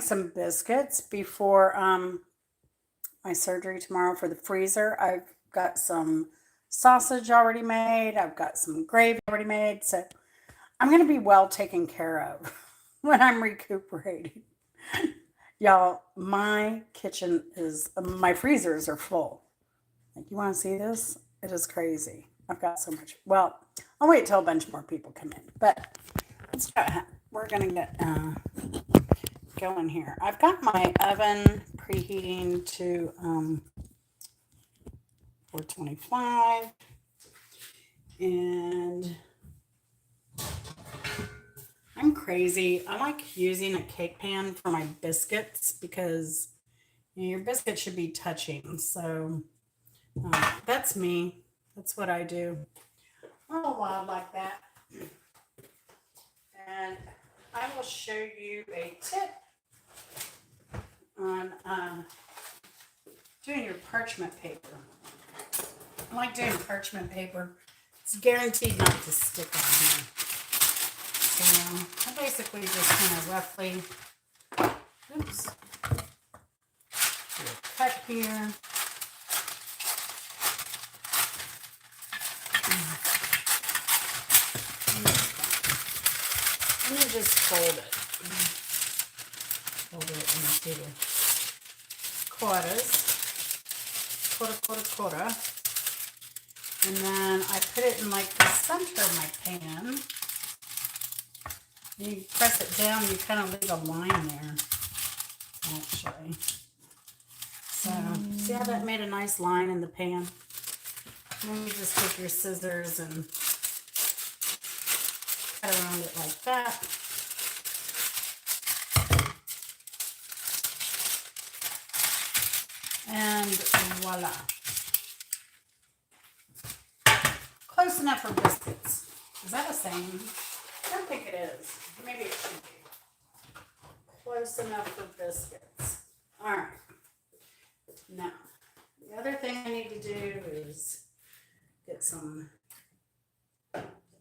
make some biscuits before my surgery tomorrow for the freezer. I've got some sausage already made. I've got some gravy already made. So I'm going to be well taken care of when I'm recuperating. Y'all, my kitchen is, my freezers are full. Like, you want to see this? It is crazy. I've got so much. Well, I'll wait till a bunch more people come in. But let's go ahead. We're going to get going here. I've got my oven preheating to 425. And I'm crazy. I like using a cake pan for my biscuits because your biscuit should be touching. So that's me. That's what I do. I'm a wild like that. And I will show you a tip on doing your parchment paper. I like doing parchment paper. It's guaranteed not to stick on here. So I basically just kind of roughly, oops, do a cut here. And then just fold it. Fold it into quarters. Quarter. And then I put it in like the center of my pan. You press it down, you kind of leave a line there, actually. So, see how that made a nice line in the pan? And then you just take your scissors and cut around it like that. And voila. Close enough for biscuits. Is that a saying? I don't think it is. Maybe it should be. Close enough for biscuits. All right. Now, the other thing I need to do is get some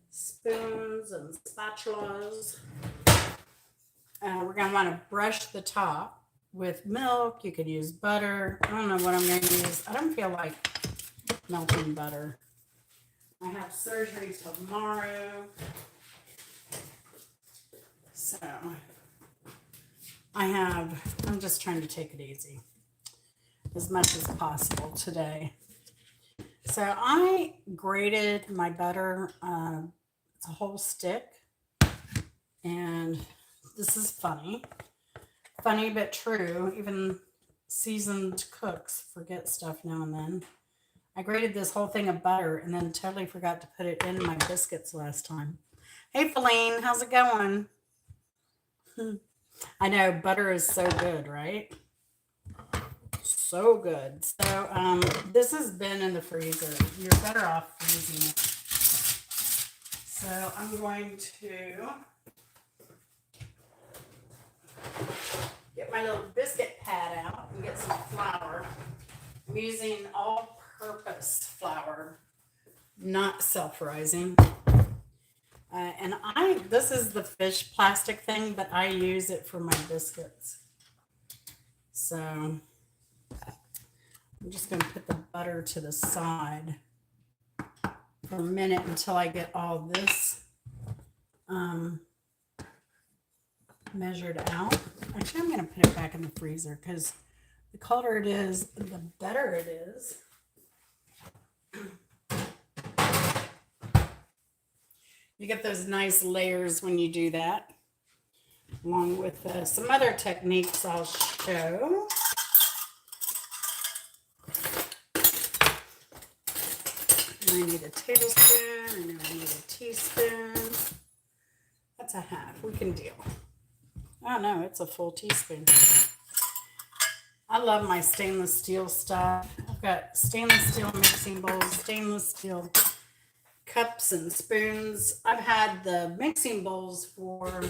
spoons and spatulas. We're going to want to brush the top with milk. You could use butter. I don't know what I'm going to use. I don't feel like melting butter. I have surgery tomorrow. So I'm just trying to take it easy as much as possible today. So I grated my butter. It's a whole stick. And this is funny but true. Even seasoned cooks forget stuff now and then. I grated this whole thing of butter and then totally forgot to put it in my biscuits last time. Hey, Feline, how's it going? I know, butter is so good, right? So good. So this has been in the freezer. You're better off freezing it. So I'm going to get my little biscuit pad out and get some flour. I'm using all-purpose flour, not self-rising. And this is the fish plastic thing, but I use it for my biscuits. So I'm just going to put the butter to the side for a minute until I get all this measured out. Actually, I'm going to put it back in the freezer because the colder it is, the better it is. You get those nice layers when you do that, along with some other techniques I'll show. And I need a tablespoon, I know I need a teaspoon. That's a half, we can deal. Oh no, it's a full teaspoon. I love my stainless steel stuff. I've got stainless steel mixing bowls, stainless steel cups and spoons. I've had the mixing bowls for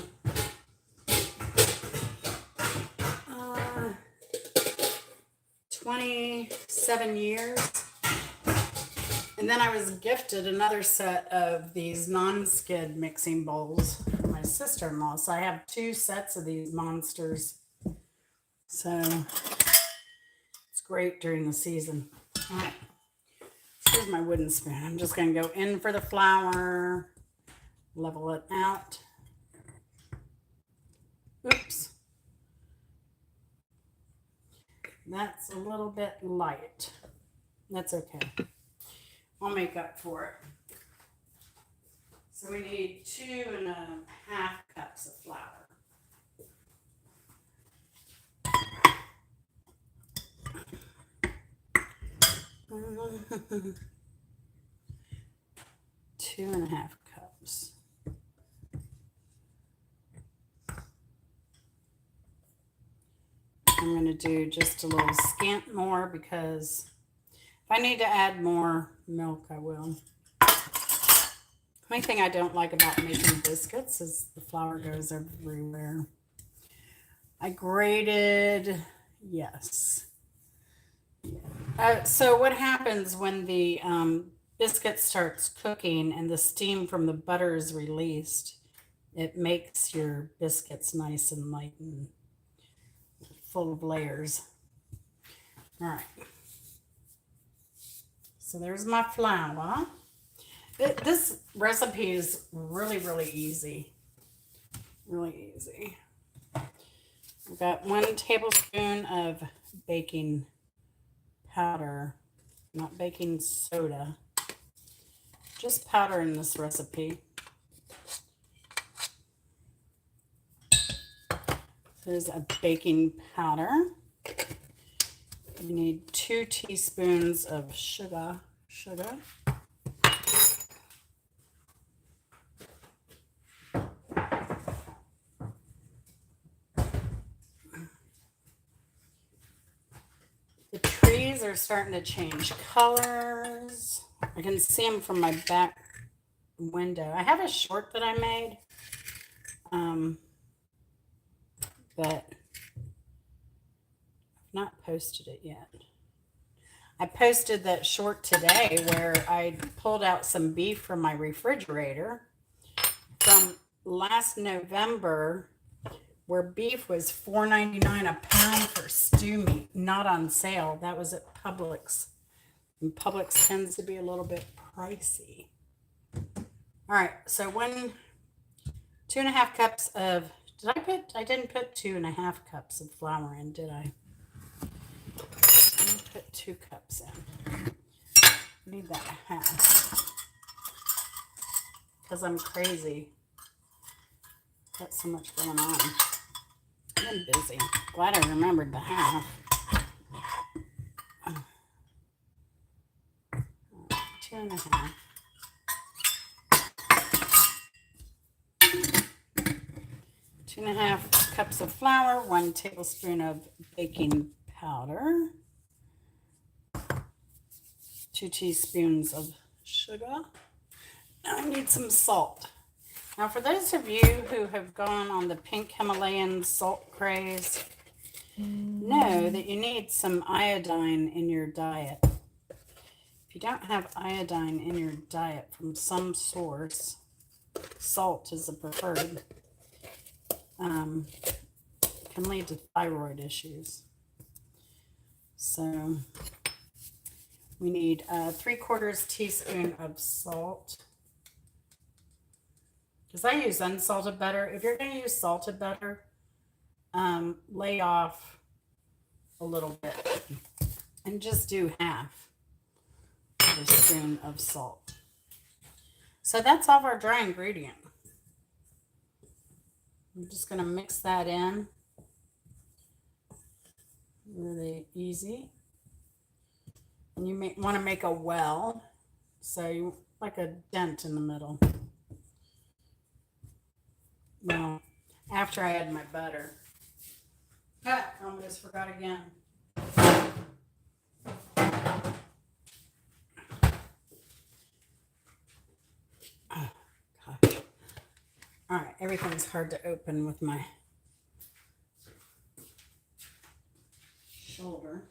27 years. And then I was gifted another set of these non-skid mixing bowls from my sister-in-law. So I have two sets of these monsters. So it's great during the season. All right. Here's my wooden spoon. I'm just going to go in for the flour, level it out. Oops. That's a little bit light. That's okay. I'll make up for it. So we need 2.5 cups of flour. Two and a half cups. I'm going to do just a little scant more because if I need to add more milk, I will. The only thing I don't like about making biscuits is the flour goes everywhere. I grated, yes. So what happens when the biscuit starts cooking and the steam from the butter is released, it makes your biscuits nice and light and full of layers. All right. So there's my flour. This recipe is really, really easy. Really easy. I've got 1 tablespoon of baking powder, not baking soda, just powder in this recipe. There's a baking powder. You need 2 teaspoons of sugar. The trees are starting to change colors. I can see them from my back window. I have a short that I made, but I've not posted it yet. I posted that short today where I pulled out some beef from my refrigerator from last November, where beef was $4.99 a pound for stew meat, not on sale. That was at Publix. And Publix tends to be a little bit pricey. All right, so 2.5 cups of, I didn't put 2.5 cups of flour in, did I? I put 2 cups in. I need that half. Because I'm crazy. Got so much going on. I'm busy. Glad I remembered the half. 2.5. 2.5 cups of flour, 1 tablespoon of baking powder, 2 teaspoons of sugar. Now I need some salt. Now, for those of you who have gone on the pink Himalayan salt craze, know that you need some iodine in your diet. If you don't have iodine in your diet from some source, salt is a preferred, can lead to thyroid issues. So we need 3/4 teaspoon of salt. Because I use unsalted butter. If you're going to use salted butter, lay off a little bit and just do half of a spoon of salt. So that's all of our dry ingredient. I'm just going to mix that in. Really easy. And you may want to make a well, so you like a dent in the middle. Well, after I add my butter. I almost forgot again. Oh, gosh. All right, everything's hard to open with my shoulder.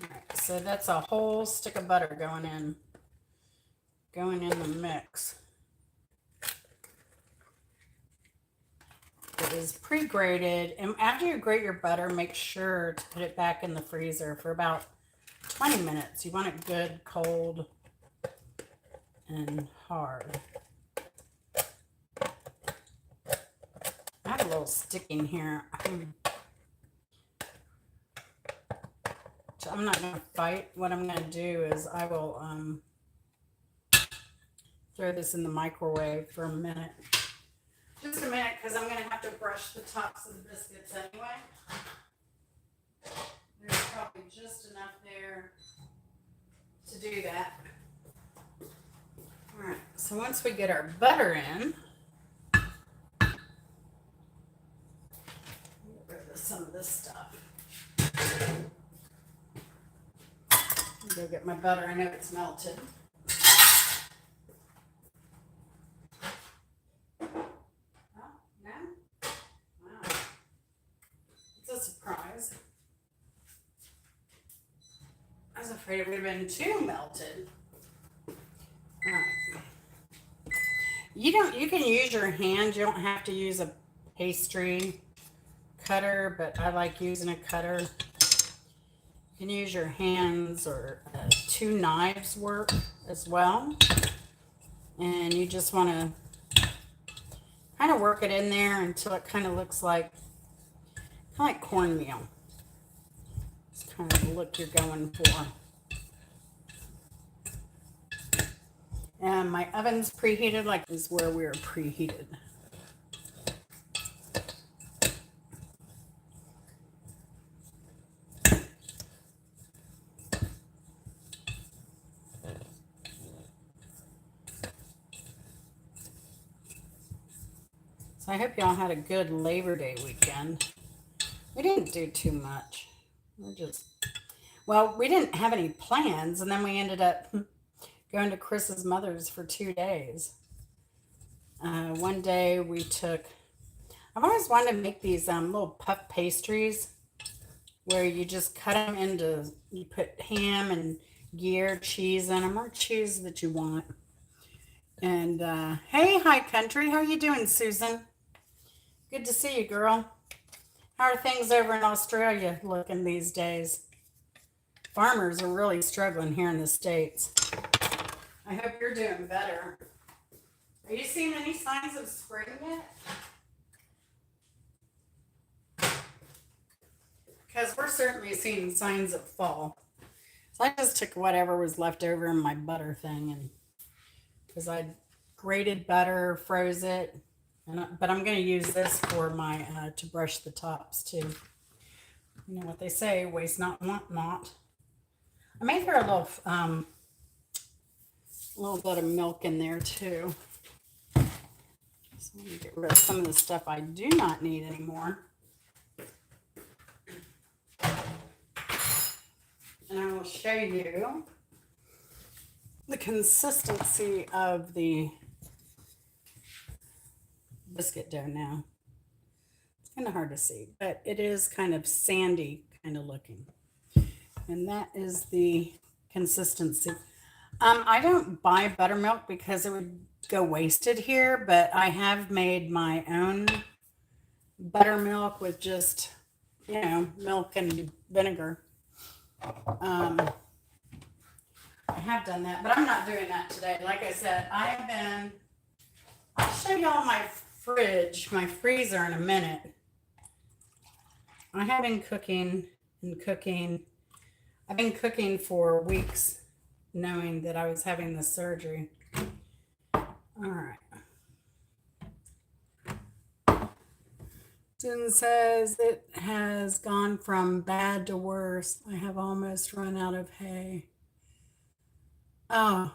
All right, so that's a whole stick of butter going in the mix. is pre-grated. And after you grate your butter, make sure to put it back in the freezer for about 20 minutes. You want it good, cold, and hard. I have a little sticking here. So I'm not going to fight. What I'm going to do is I will throw this in the microwave for a minute. Just a minute, because I'm going to have to brush the tops of the biscuits anyway. There's probably just enough there to do that. All right, so once we get our butter in, get rid of some of this stuff. Go get my butter. I know it's melted. Oh, no? Wow. It's a surprise. I was afraid it would have been too melted. All right. You can use your hand. You don't have to use a pastry cutter, but I like using a cutter. You can use your hands, or 2 knives work as well. And you just want to kind of work it in there until it kind of looks like cornmeal. It's kind of the look you're going for. And my oven's preheated, like this is where we were preheated. So I hope y'all had a good Labor Day weekend. We didn't do too much. We didn't have any plans, and then we ended up going to Chris's mother's for 2 days. One day I've always wanted to make these little puff pastries where you just cut them into, you put ham and Gruyere cheese in them, or cheese that you want. And hey, hi country, how you doing, Susan? Good to see you, girl. How are things over in Australia looking these days? Farmers are really struggling here in the States. I hope you're doing better. Are you seeing any signs of spring yet? Because we're certainly seeing signs of fall. So I just took whatever was left over in my butter thing, and because I grated butter, froze it, but I'm going to use this for my to brush the tops too. You know what they say, waste not, want not. I may throw a little bit of milk in there too. So let me get rid of some of the stuff I do not need anymore. And I will show you the consistency of the biscuit dough now. It's kind of hard to see, but it is kind of sandy kind of looking. And that is the consistency. I don't buy buttermilk because it would go wasted here, but I have made my own buttermilk with just, milk and vinegar. I have done that, but I'm not doing that today. Like I said, I'll show y'all my fridge, my freezer in a minute. I have been cooking and cooking. I've been cooking for weeks, knowing that I was having this surgery. All right. Susan says it has gone from bad to worse. I have almost run out of hay. Oh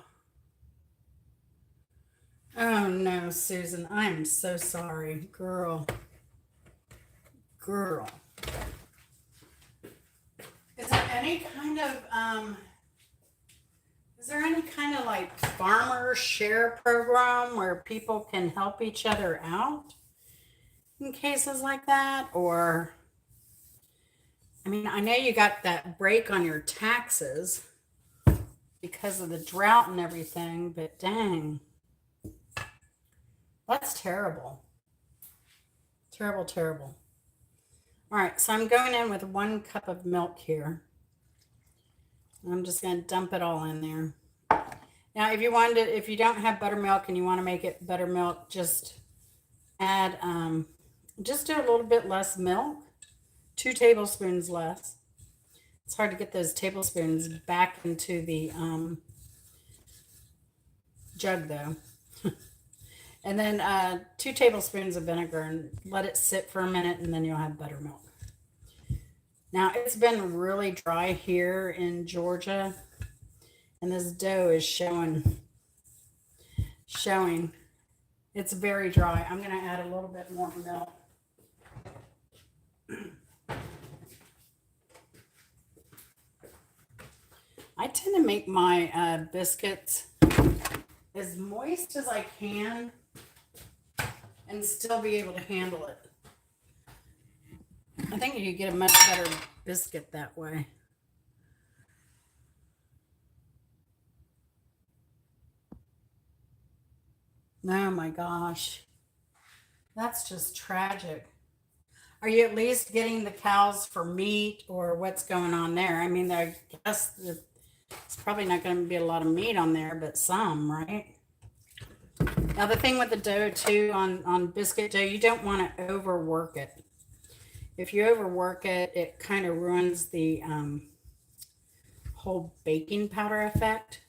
no, Susan, I am so sorry, girl. Is there any kind of like farmer share program where people can help each other out in cases like that? Or, I know you got that break on your taxes because of the drought and everything, but dang, that's terrible. Terrible, terrible. All right, so I'm going in with 1 cup of milk here. I'm just going to dump it all in there. Now, if you don't have buttermilk and you want to make it buttermilk, just add, just do a little bit less milk, 2 tablespoons less. It's hard to get those tablespoons back into the jug though. And then 2 tablespoons of vinegar and let it sit for a minute, and then you'll have buttermilk. Now, it's been really dry here in Georgia, and this dough is showing. It's very dry. I'm going to add a little bit more milk. I tend to make my biscuits as moist as I can and still be able to handle it. I think you get a much better biscuit that way. Oh my gosh. That's just tragic. Are you at least getting the cows for meat, or what's going on there? I mean, I guess it's probably not going to be a lot of meat on there, but some, right? Now, the thing with the dough, too, on biscuit dough, you don't want to overwork it. If you overwork it, it kind of ruins the whole baking powder effect.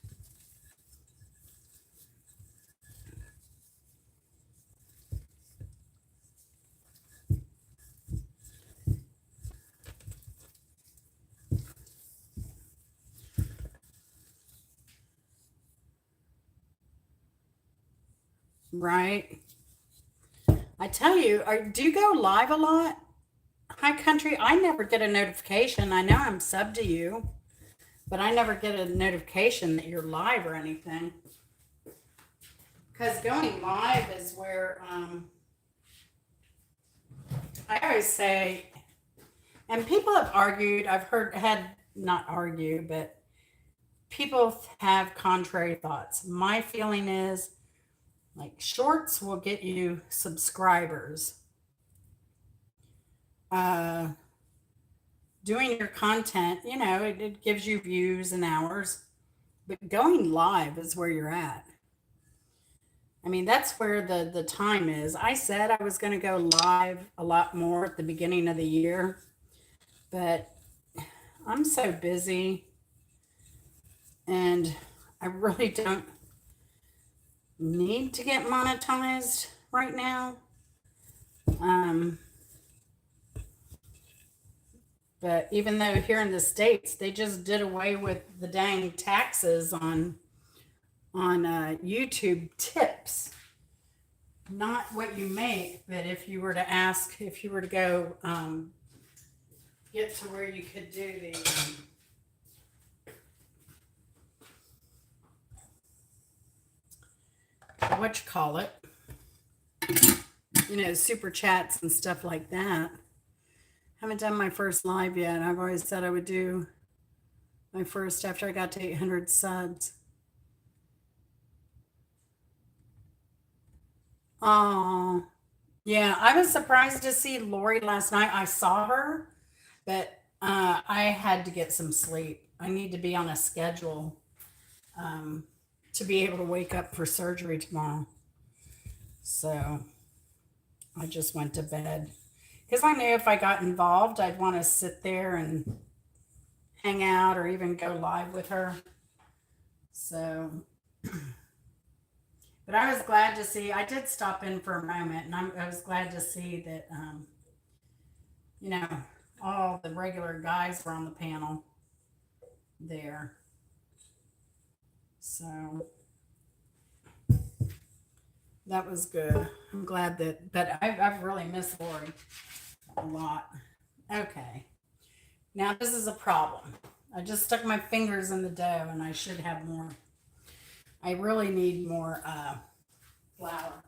Right. I tell you, do you go live a lot? Hi, country. I never get a notification. I know I'm sub to you, but I never get a notification that you're live or anything. Because going live is where I always say, and people have argued, not argue, but people have contrary thoughts. My feeling is, like, shorts will get you subscribers. Doing your content, it gives you views and hours. But going live is where you're at. I mean, that's where the time is. I said I was going to go live a lot more at the beginning of the year, but I'm so busy, and I really don't need to get monetized right now. But even though here in the States, they just did away with the dang taxes on YouTube tips. Not what you make, but if you were to go get to where you could do super chats and stuff like that. Haven't done my first live yet. I've always said I would do my first after I got to 800 subs. Oh, yeah. I was surprised to see Lori last night. I saw her, but I had to get some sleep. I need to be on a schedule to be able to wake up for surgery tomorrow. So I just went to bed. Because I knew if I got involved, I'd want to sit there and hang out or even go live with her. So, but I was glad to see, I did stop in for a moment, and I was glad to see that, all the regular guys were on the panel there. So, that was good. I'm glad but I've really missed Lori a lot. Okay. Now this is a problem. I just stuck my fingers in the dough, and I should have more. I really need more flour.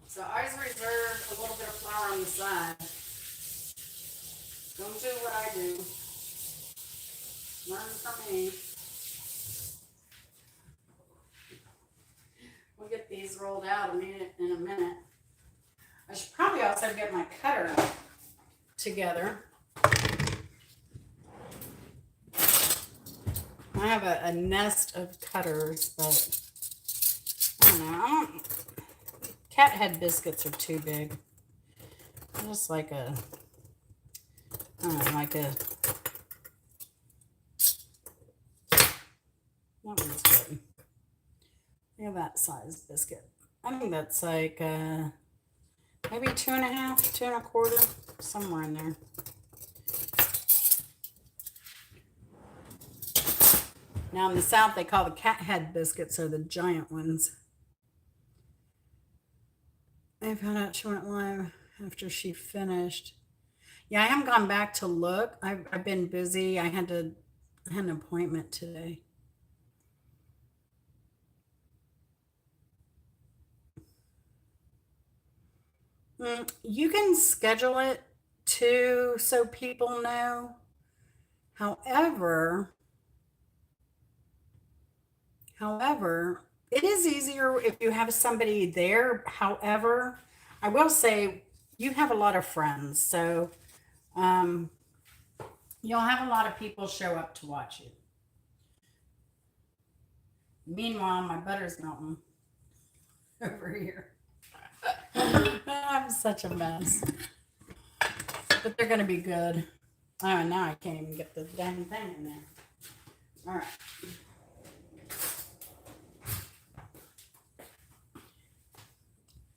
So I just reserved a little bit of flour on the side. Don't do what I do. Learn from me. We'll get these rolled out in a minute. I should probably also go together. I have a nest of cutters, but I don't know. Cat head biscuits are too big. I just like a, I don't know, like a, that one's good. Look at that size biscuit. I think that's like maybe 2.5, 2.25, somewhere in there. Now in the South, they call the cat head biscuits are the giant ones. I found out she went live after she finished. Yeah, I haven't gone back to look. I've been busy. I had an appointment today. You can schedule it too so people know. However, it is easier if you have somebody there. However, I will say you have a lot of friends, so um, you'll have a lot of people show up to watch you. Meanwhile, my butter's melting over here. I'm such a mess, but they're gonna be good. Oh, and now I can't even get the dang thing in there. All right.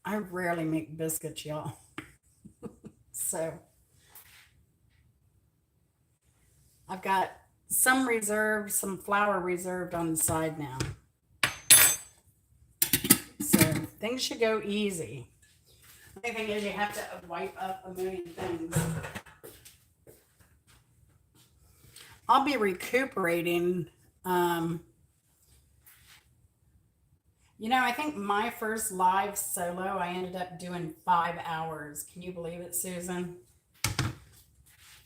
I rarely make biscuits, y'all. So I've got some reserved, some flour reserved on the side now. So things should go easy. The only thing is you have to wipe up a million things. I'll be recuperating. I think my first live solo, I ended up doing 5 hours. Can you believe it, Susan?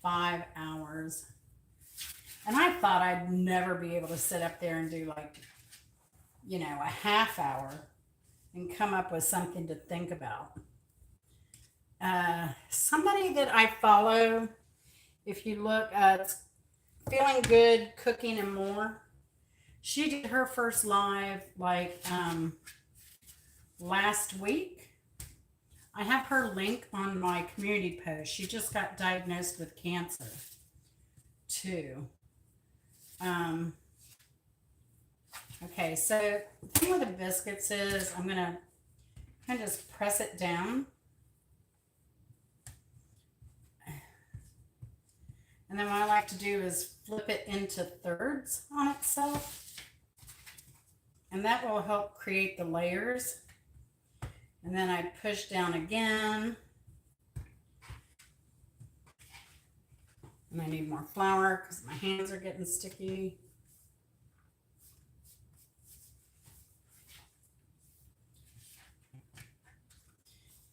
5 hours. And I thought I'd never be able to sit up there and do a half hour and come up with something to think about. Somebody that I follow, if you look, it's Feeling Good, Cooking and More. She did her first live last week. I have her link on my community post. She just got diagnosed with cancer too. Okay, so the thing with the biscuits is I'm gonna kind of just press it down. And then what I like to do is flip it into thirds on itself. And that will help create the layers. And then I push down again. And I need more flour because my hands are getting sticky.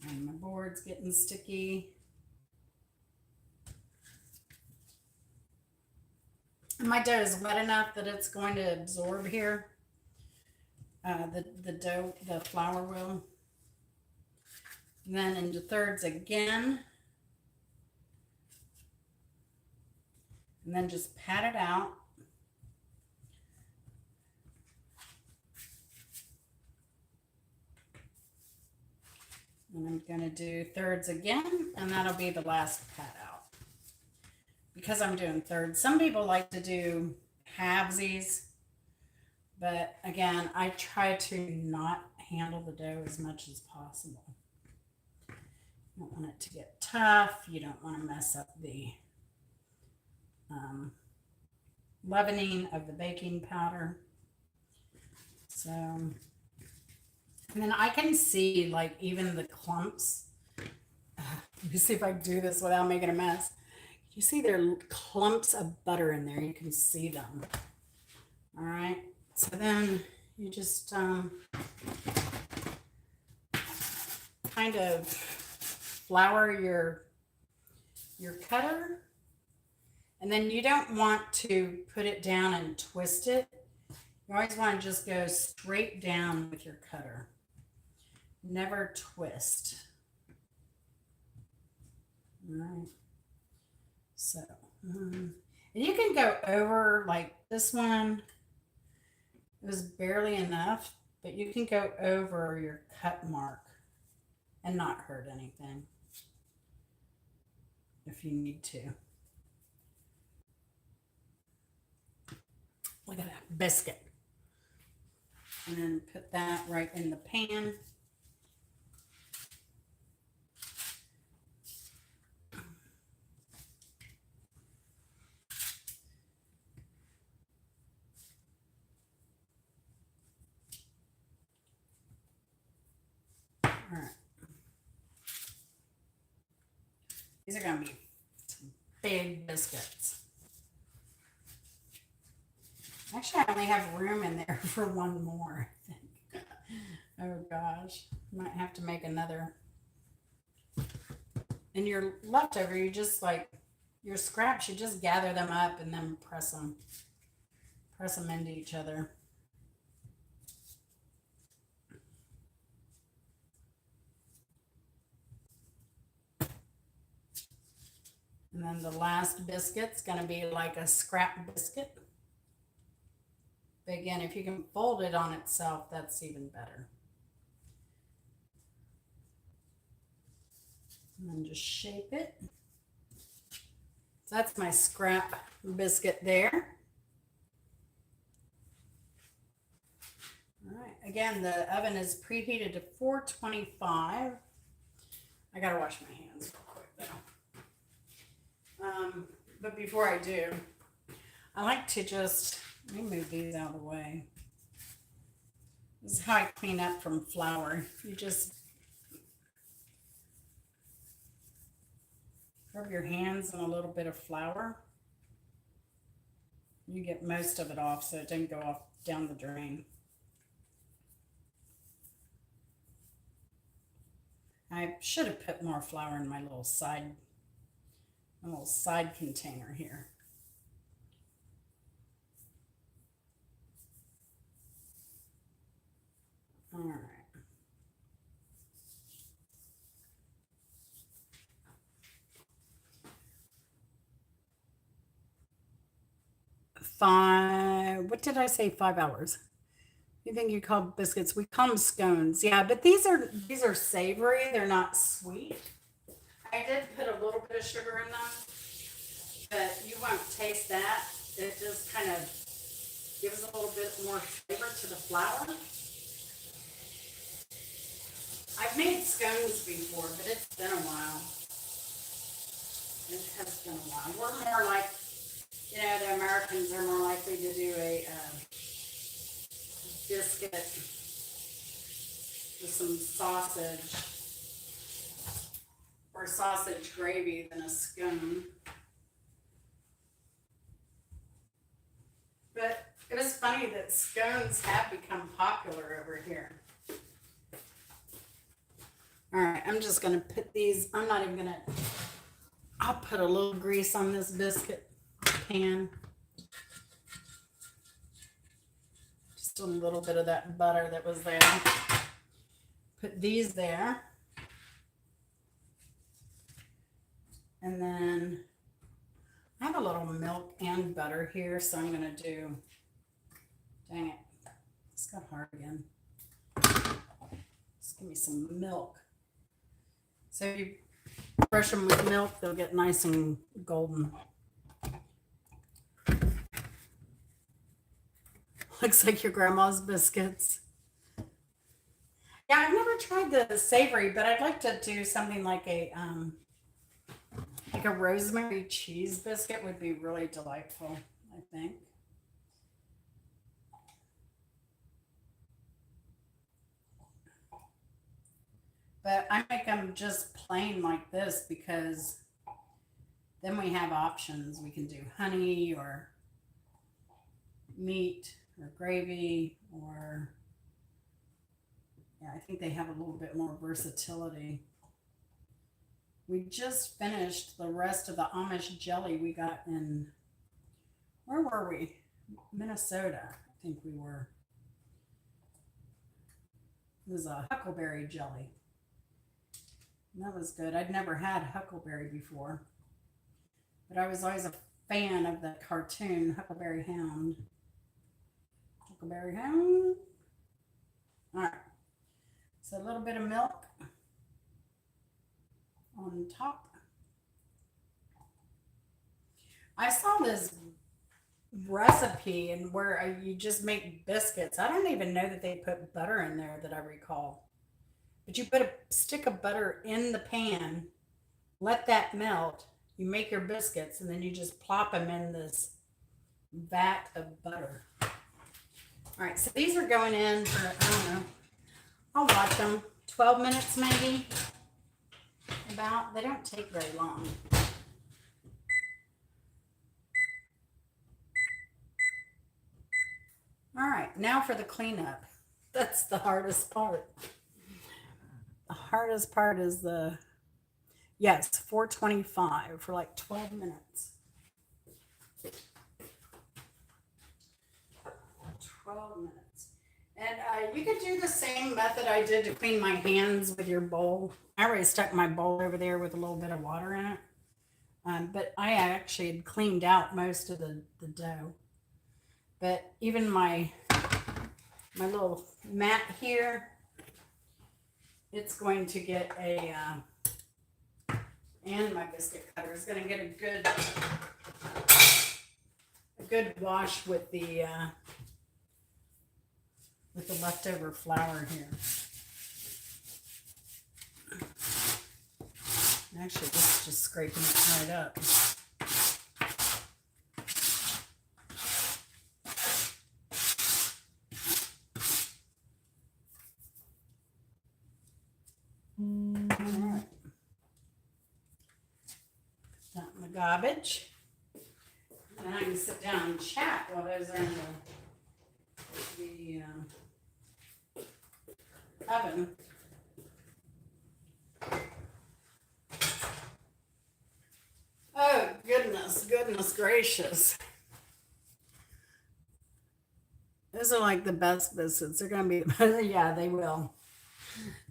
And my board's getting sticky. And my dough is wet enough that it's going to absorb here. The dough, the flour will. And then into thirds again. And then just pat it out. And I'm going to do thirds again, and that'll be the last pat out. Because I'm doing thirds. Some people like to do halvesies, but again, I try to not handle the dough as much as possible. You don't want it to get tough. You don't want to mess up the leavening of the baking powder. So, and then I can see even the clumps. Let me see if I can do this without making a mess. You see there are clumps of butter in there. You can see them. All right. So then you just kind of flour your cutter. And then you don't want to put it down and twist it. You always want to just go straight down with your cutter. Never twist. All right. So, and you can go over like this one. It was barely enough, but you can go over your cut mark and not hurt anything if you need to. Look at that biscuit. And then put that right in the pan. All right. These are going to be some big biscuits. Actually, I only have room in there for one more, I think. Oh gosh, might have to make another. And your leftover, you just like your scraps, you just gather them up and then press them into each other. And then the last biscuit's going to be like a scrap biscuit. But again, if you can fold it on itself, that's even better. And then just shape it. So that's my scrap biscuit there. All right, again, the oven is preheated to 425. I gotta wash my hands real quick though. But before I do, I like to just, let me move these out of the way. This is how I clean up from flour. You just rub your hands in a little bit of flour. You get most of it off so it doesn't go off down the drain. I should have put more flour in my little side container here. All right. What did I say? 5 hours. You think you call biscuits? We call them scones. Yeah, but these are savory. They're not sweet. I did put a little bit of sugar in them, but you won't taste that. It just kind of gives a little bit more flavor to the flour. I've made scones before, but it's been a while. It has been a while. We're more like, you know, the Americans are more likely to do a biscuit with some sausage or sausage gravy than a scone. But it is funny that scones have become popular over here. All right, I'm just gonna put these, I'll put a little grease on this biscuit pan. Just a little bit of that butter that was there. Put these there. And then I have a little milk and butter here, so I'm gonna do, dang it, it's got hard again. Just give me some milk. So if you brush them with milk, they'll get nice and golden. Looks like your grandma's biscuits. Yeah, I've never tried the savory, but I'd like to do something like a rosemary cheese biscuit would be really delightful, I think. But I make them just plain like this because then we have options. We can do honey or meat or gravy or, yeah, I think they have a little bit more versatility. We just finished the rest of the Amish jelly we got in, where were we? Minnesota, I think we were. It was a huckleberry jelly. And that was good. I'd never had huckleberry before. But I was always a fan of the cartoon Huckleberry Hound. Huckleberry Hound. All right. So a little bit of milk on top. I saw this recipe and where you just make biscuits. I don't even know that they put butter in there that I recall. But you put a stick of butter in the pan, let that melt. You make your biscuits, and then you just plop them in this vat of butter. All right, so these are going in for, I don't know, I'll watch them. 12 minutes maybe, about. They don't take very long. All right, now for the cleanup. That's the hardest part. The hardest part is yes, 425 for like 12 minutes. 12 minutes. And you could do the same method I did to clean my hands with your bowl. I already stuck my bowl over there with a little bit of water in it. But I actually had cleaned out most of the dough. But even my little mat here, it's going to get and my biscuit cutter is going to get a good wash with the leftover flour here. Actually, this is just scraping it right up. Garbage. And I can sit down and chat while those are in the oven. Oh, goodness gracious. Those are like the best biscuits. They're going to be, yeah, they will.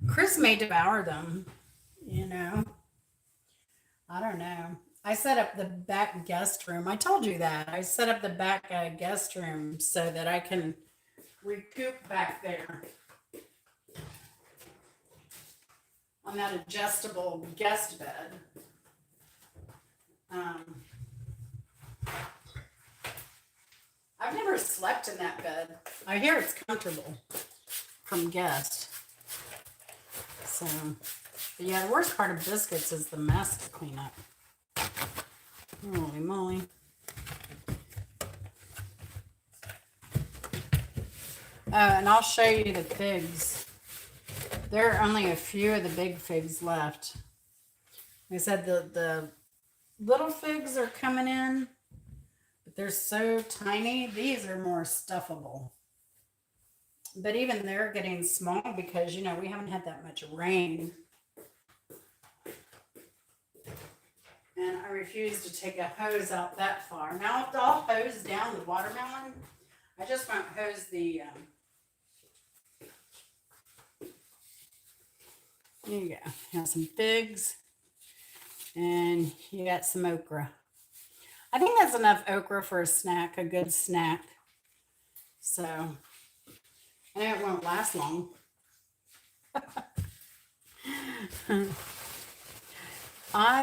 Chris may devour them, you know. I don't know. I set up the back guest room. I told you that. I set up the back guest room so that I can recoup back there on that adjustable guest bed. I've never slept in that bed. I hear it's comfortable from guests. So, but yeah, the worst part of biscuits is the mess to clean up. Holy moly. And I'll show you the figs. There are only a few of the big figs left. Like I said, the little figs are coming in, but they're so tiny. These are more stuffable. But even they're getting small because, you know, we haven't had that much rain. And I refuse to take a hose out that far. Now, I'll hose down the watermelon. I just won't hose the... Here you go. You have some figs. And you got some okra. I think that's enough okra for a snack, a good snack. So, I know it won't last long. I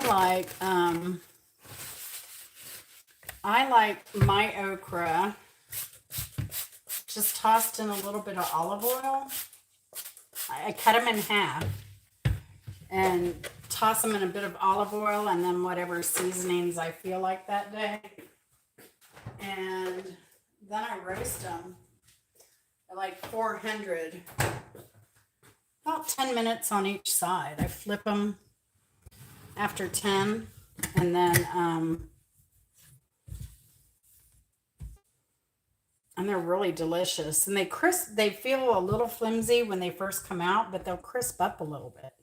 like my okra just tossed in a little bit of olive oil. I cut them in half and toss them in a bit of olive oil and then whatever seasonings I feel like that day. And then I roast them at like 400, about 10 minutes on each side. I flip them after 10, and then and they're really delicious. And they feel a little flimsy when they first come out, but they'll crisp up a little bit.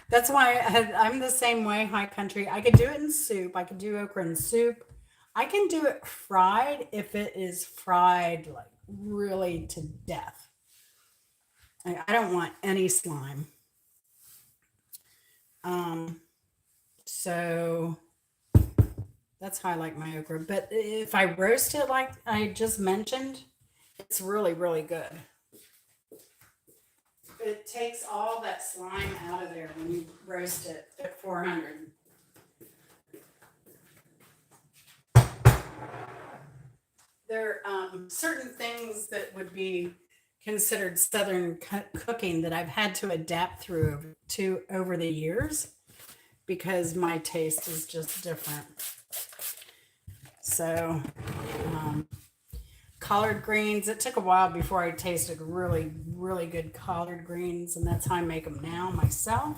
That's why I'm the same way, high country. I could do it in soup. I could do okra in soup. I can do it fried if it is fried like really to death. I don't want any slime. So that's how I like my okra. But if I roast it like I just mentioned, it's really, really good. It takes all that slime out of there when you roast it at 400. There are certain things that would be considered Southern cooking that I've had to adapt through to over the years because my taste is just different. So, um, collard greens, it took a while before I tasted really, really good collard greens, and that's how I make them now myself.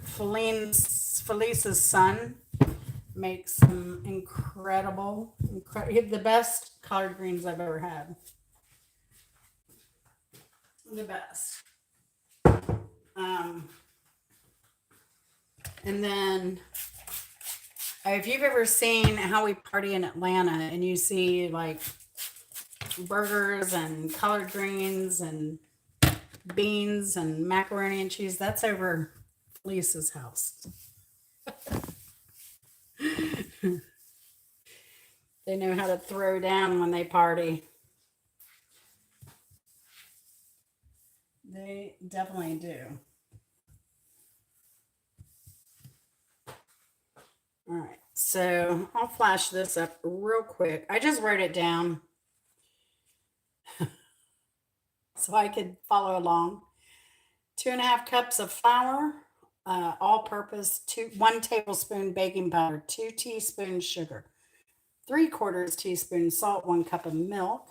Felice's son makes some the best collard greens I've ever had. The best. And then if you've ever seen How We Party in Atlanta and you see like burgers and collard greens and beans and macaroni and cheese, that's over Lisa's house. They know how to throw down when they party. They definitely do. All right, so I'll flash this up real quick. I just wrote it down so I could follow along. 2.5 cups of flour, all purpose, 1 tablespoon baking powder, 2 teaspoons sugar, 3/4 teaspoon salt, 1 cup of milk.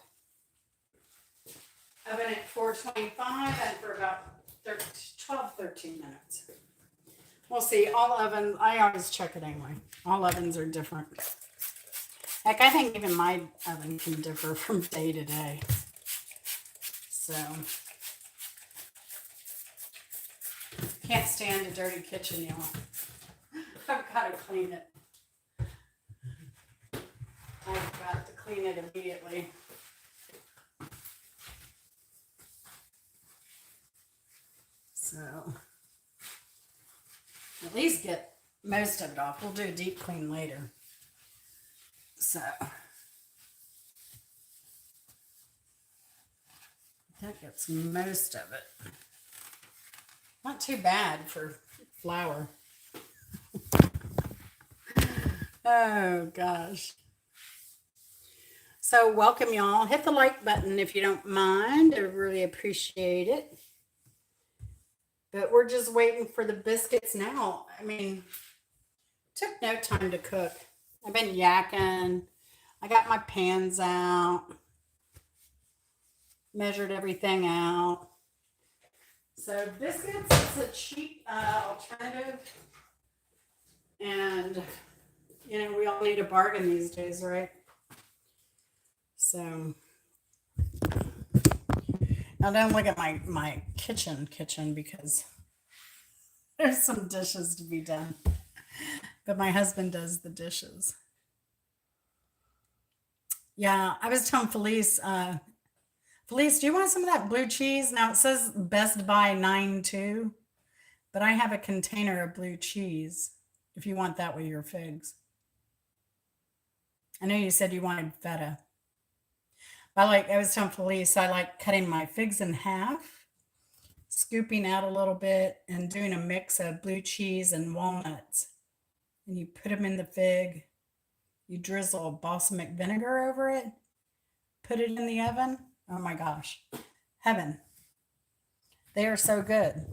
Oven at 425 and for about 13 minutes. We'll see. All ovens, I always check it anyway. All ovens are different. Heck, I think even my oven can differ from day to day. So, can't stand a dirty kitchen, y'all. I've got to clean it. I've got to clean it immediately. So, at least get most of it off. We'll do a deep clean later. So, that gets most of it. Not too bad for flour. Oh, gosh. So, welcome, y'all. Hit the like button if you don't mind. I really appreciate it. But we're just waiting for the biscuits now. I mean, it took no time to cook. I've been yakking. I got my pans out. Measured everything out. So biscuits is a cheap alternative. And, we all need a bargain these days, right? So, now don't look at my kitchen because there's some dishes to be done. But my husband does the dishes. Yeah, I was telling Felice, Felice, do you want some of that blue cheese? Now it says Best Buy 9.2, but I have a container of blue cheese if you want that with your figs. I know you said you wanted feta. I was telling Felice, I like cutting my figs in half, scooping out a little bit, and doing a mix of blue cheese and walnuts. And you put them in the fig, you drizzle balsamic vinegar over it, put it in the oven. Oh my gosh, heaven. They are so good.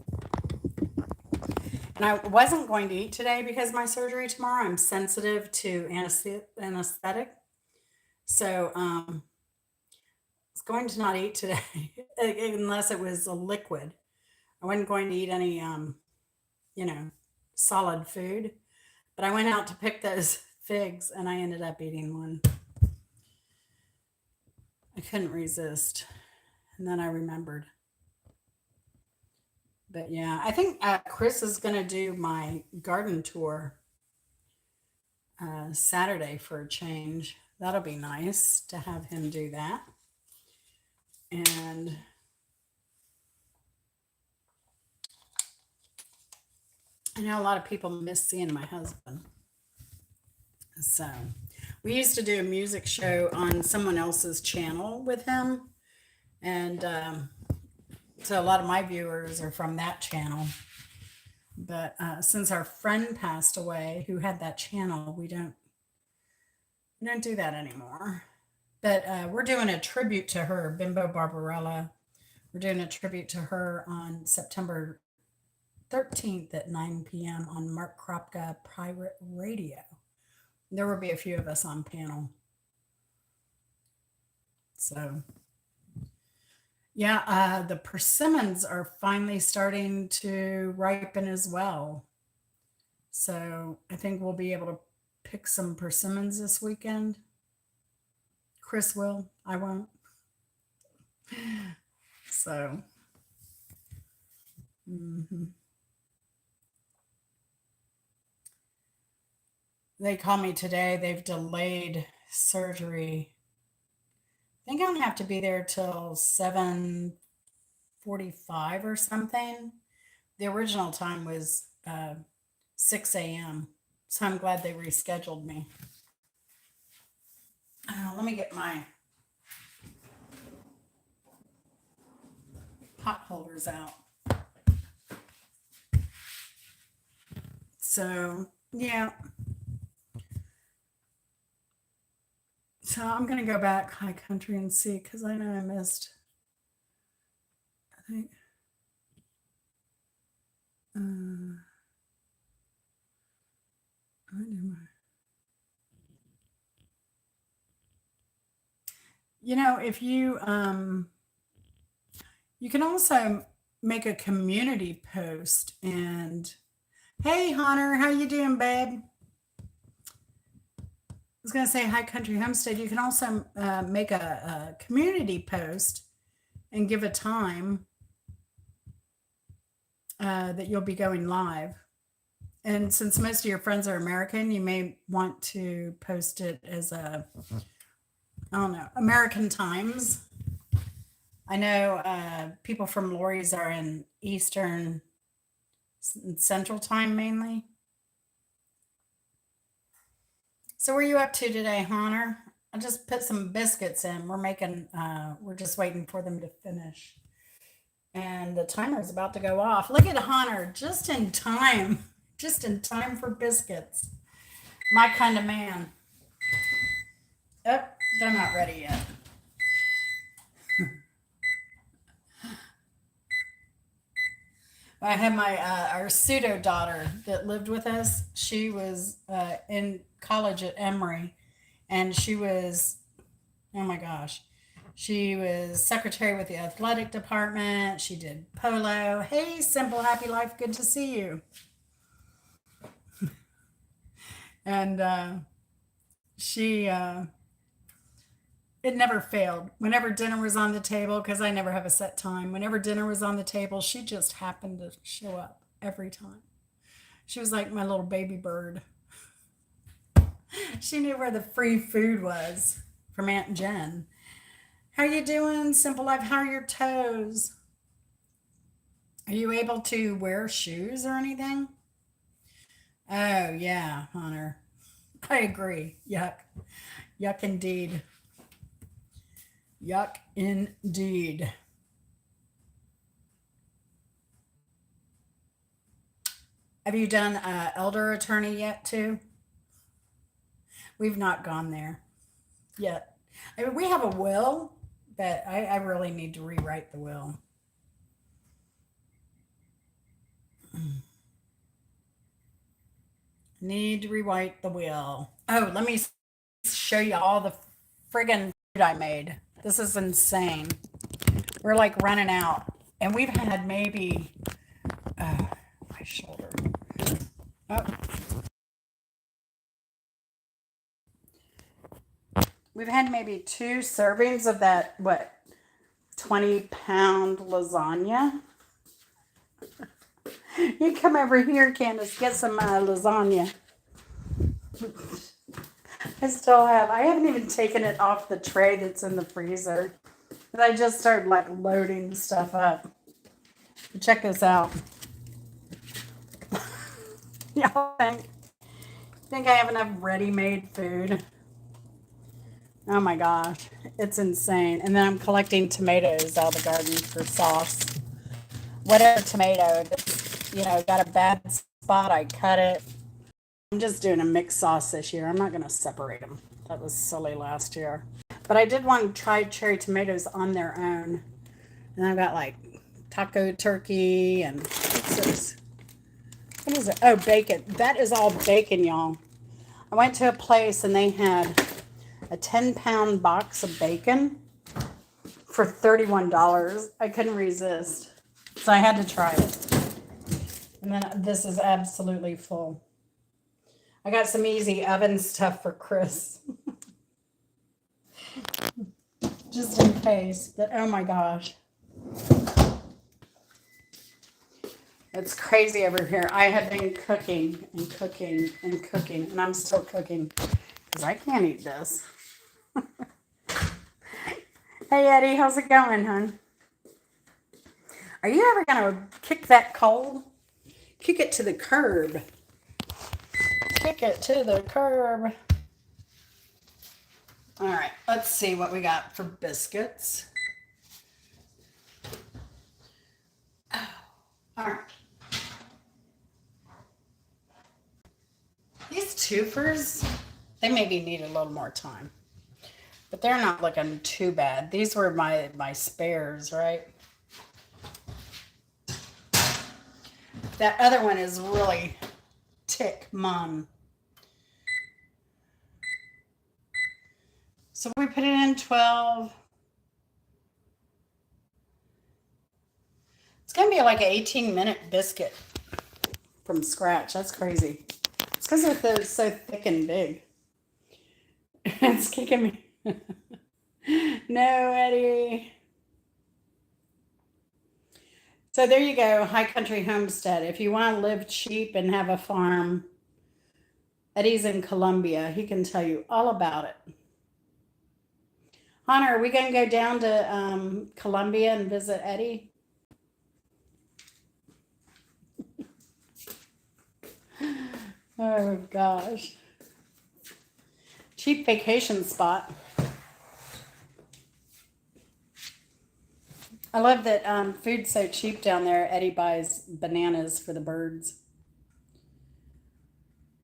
And I wasn't going to eat today because of my surgery tomorrow. I'm sensitive to anesthetic. So, I was going to not eat today unless it was a liquid. I wasn't going to eat any, solid food. But I went out to pick those figs and I ended up eating one. I couldn't resist. And then I remembered. But yeah, I think Chris is going to do my garden tour Saturday for a change. That'll be nice to have him do that. And I know a lot of people miss seeing my husband. So we used to do a music show on someone else's channel with him. And so a lot of my viewers are from that channel. But since our friend passed away who had that channel, we don't do that anymore. But we're doing a tribute to her, Bimbo Barbarella. We're doing a tribute to her on September 13th at 9 p.m. on Mark Kropka Pirate Radio. There will be a few of us on panel. So, yeah, the persimmons are finally starting to ripen as well. So I think we'll be able to pick some persimmons this weekend. Chris will. I won't. So, mhm. They called me today. They've delayed surgery. I think I'm gonna have to be there till 7:45 or something. The original time was 6 a.m. So I'm glad they rescheduled me. Let me get my pot holders out. So, yeah. So I'm going to go back high country and see because I know I missed, I think, I do my, if you can also make a community post and, hey, Hunter, how you doing, babe? I was going to say High Country Homestead. You can also make a community post and give a time that you'll be going live. And since most of your friends are American, you may want to post it as I don't know, American times. I know people from Lori's are in Eastern Central Time mainly. So what are you up to today, Hunter? I just put some biscuits in. We're just waiting for them to finish. And the timer is about to go off. Look at Hunter, just in time. Just in time for biscuits. My kind of man. Oh, they're not ready yet. I had our pseudo daughter that lived with us. She was in college at Emory, and she was, oh my gosh, she was secretary with the athletic department. She did polo. Hey, Simple Happy Life, good to see you. And she it never failed. Whenever dinner was on the table, because I never have a set time, whenever dinner was on the table, she just happened to show up every time. She was like my little baby bird. She knew where the free food was from Aunt Jen. How you doing, Simple Life? How are your toes? Are you able to wear shoes or anything? Oh, yeah, Hunter. I agree. Yuck. Yuck indeed. Yuck indeed. Have you done elder attorney yet, too? We've not gone there yet. I mean, we have a will, but I really need to rewrite the will. Need to rewrite the will. Oh, let me show you all the friggin' food I made. This is insane. We're like running out. And we've had maybe, my shoulder. Oh. We've had maybe 2 servings of that, 20-pound lasagna. You come over here, Candace, get some lasagna. I haven't even taken it off the tray that's in the freezer. And I just started like loading stuff up. Check this out. Y'all think I have enough ready-made food? Oh my gosh, it's insane. And then I'm collecting tomatoes out of the garden for sauce. Whatever tomato, that's, got a bad spot, I cut it. I'm just doing a mixed sauce this year. I'm not going to separate them. That was silly last year. But I did want to try cherry tomatoes on their own. And I got like taco turkey and what's this? What is it? Oh, bacon. That is all bacon, y'all. I went to a place and they had a 10-pound box of bacon for $31. I couldn't resist. So I had to try it. And then this is absolutely full. I got some easy oven stuff for Chris. Just in case. But oh my gosh. It's crazy over here. I have been cooking and cooking and cooking. And I'm still cooking. Because I can't eat this. Hey Eddie, how's it going, hon? Are you ever going to kick that coal? Kick it to the curb. Kick it to the curb. All right, let's see what we got for biscuits. Oh, all right. These twofers, they maybe need a little more time. But they're not looking too bad. These were my spares, right? That other one is really tick mum. So we put it in 12. It's going to be like an 18-minute biscuit from scratch. That's crazy. It's because they're so thick and big. It's kicking me. No, Eddie. So there you go, High Country Homestead. If you want to live cheap and have a farm, Eddie's in Columbia. He can tell you all about it. Hunter, are we going to go down to Columbia and visit Eddie? Oh, gosh. Cheap vacation spot. I love that food's so cheap down there. Eddie buys bananas for the birds.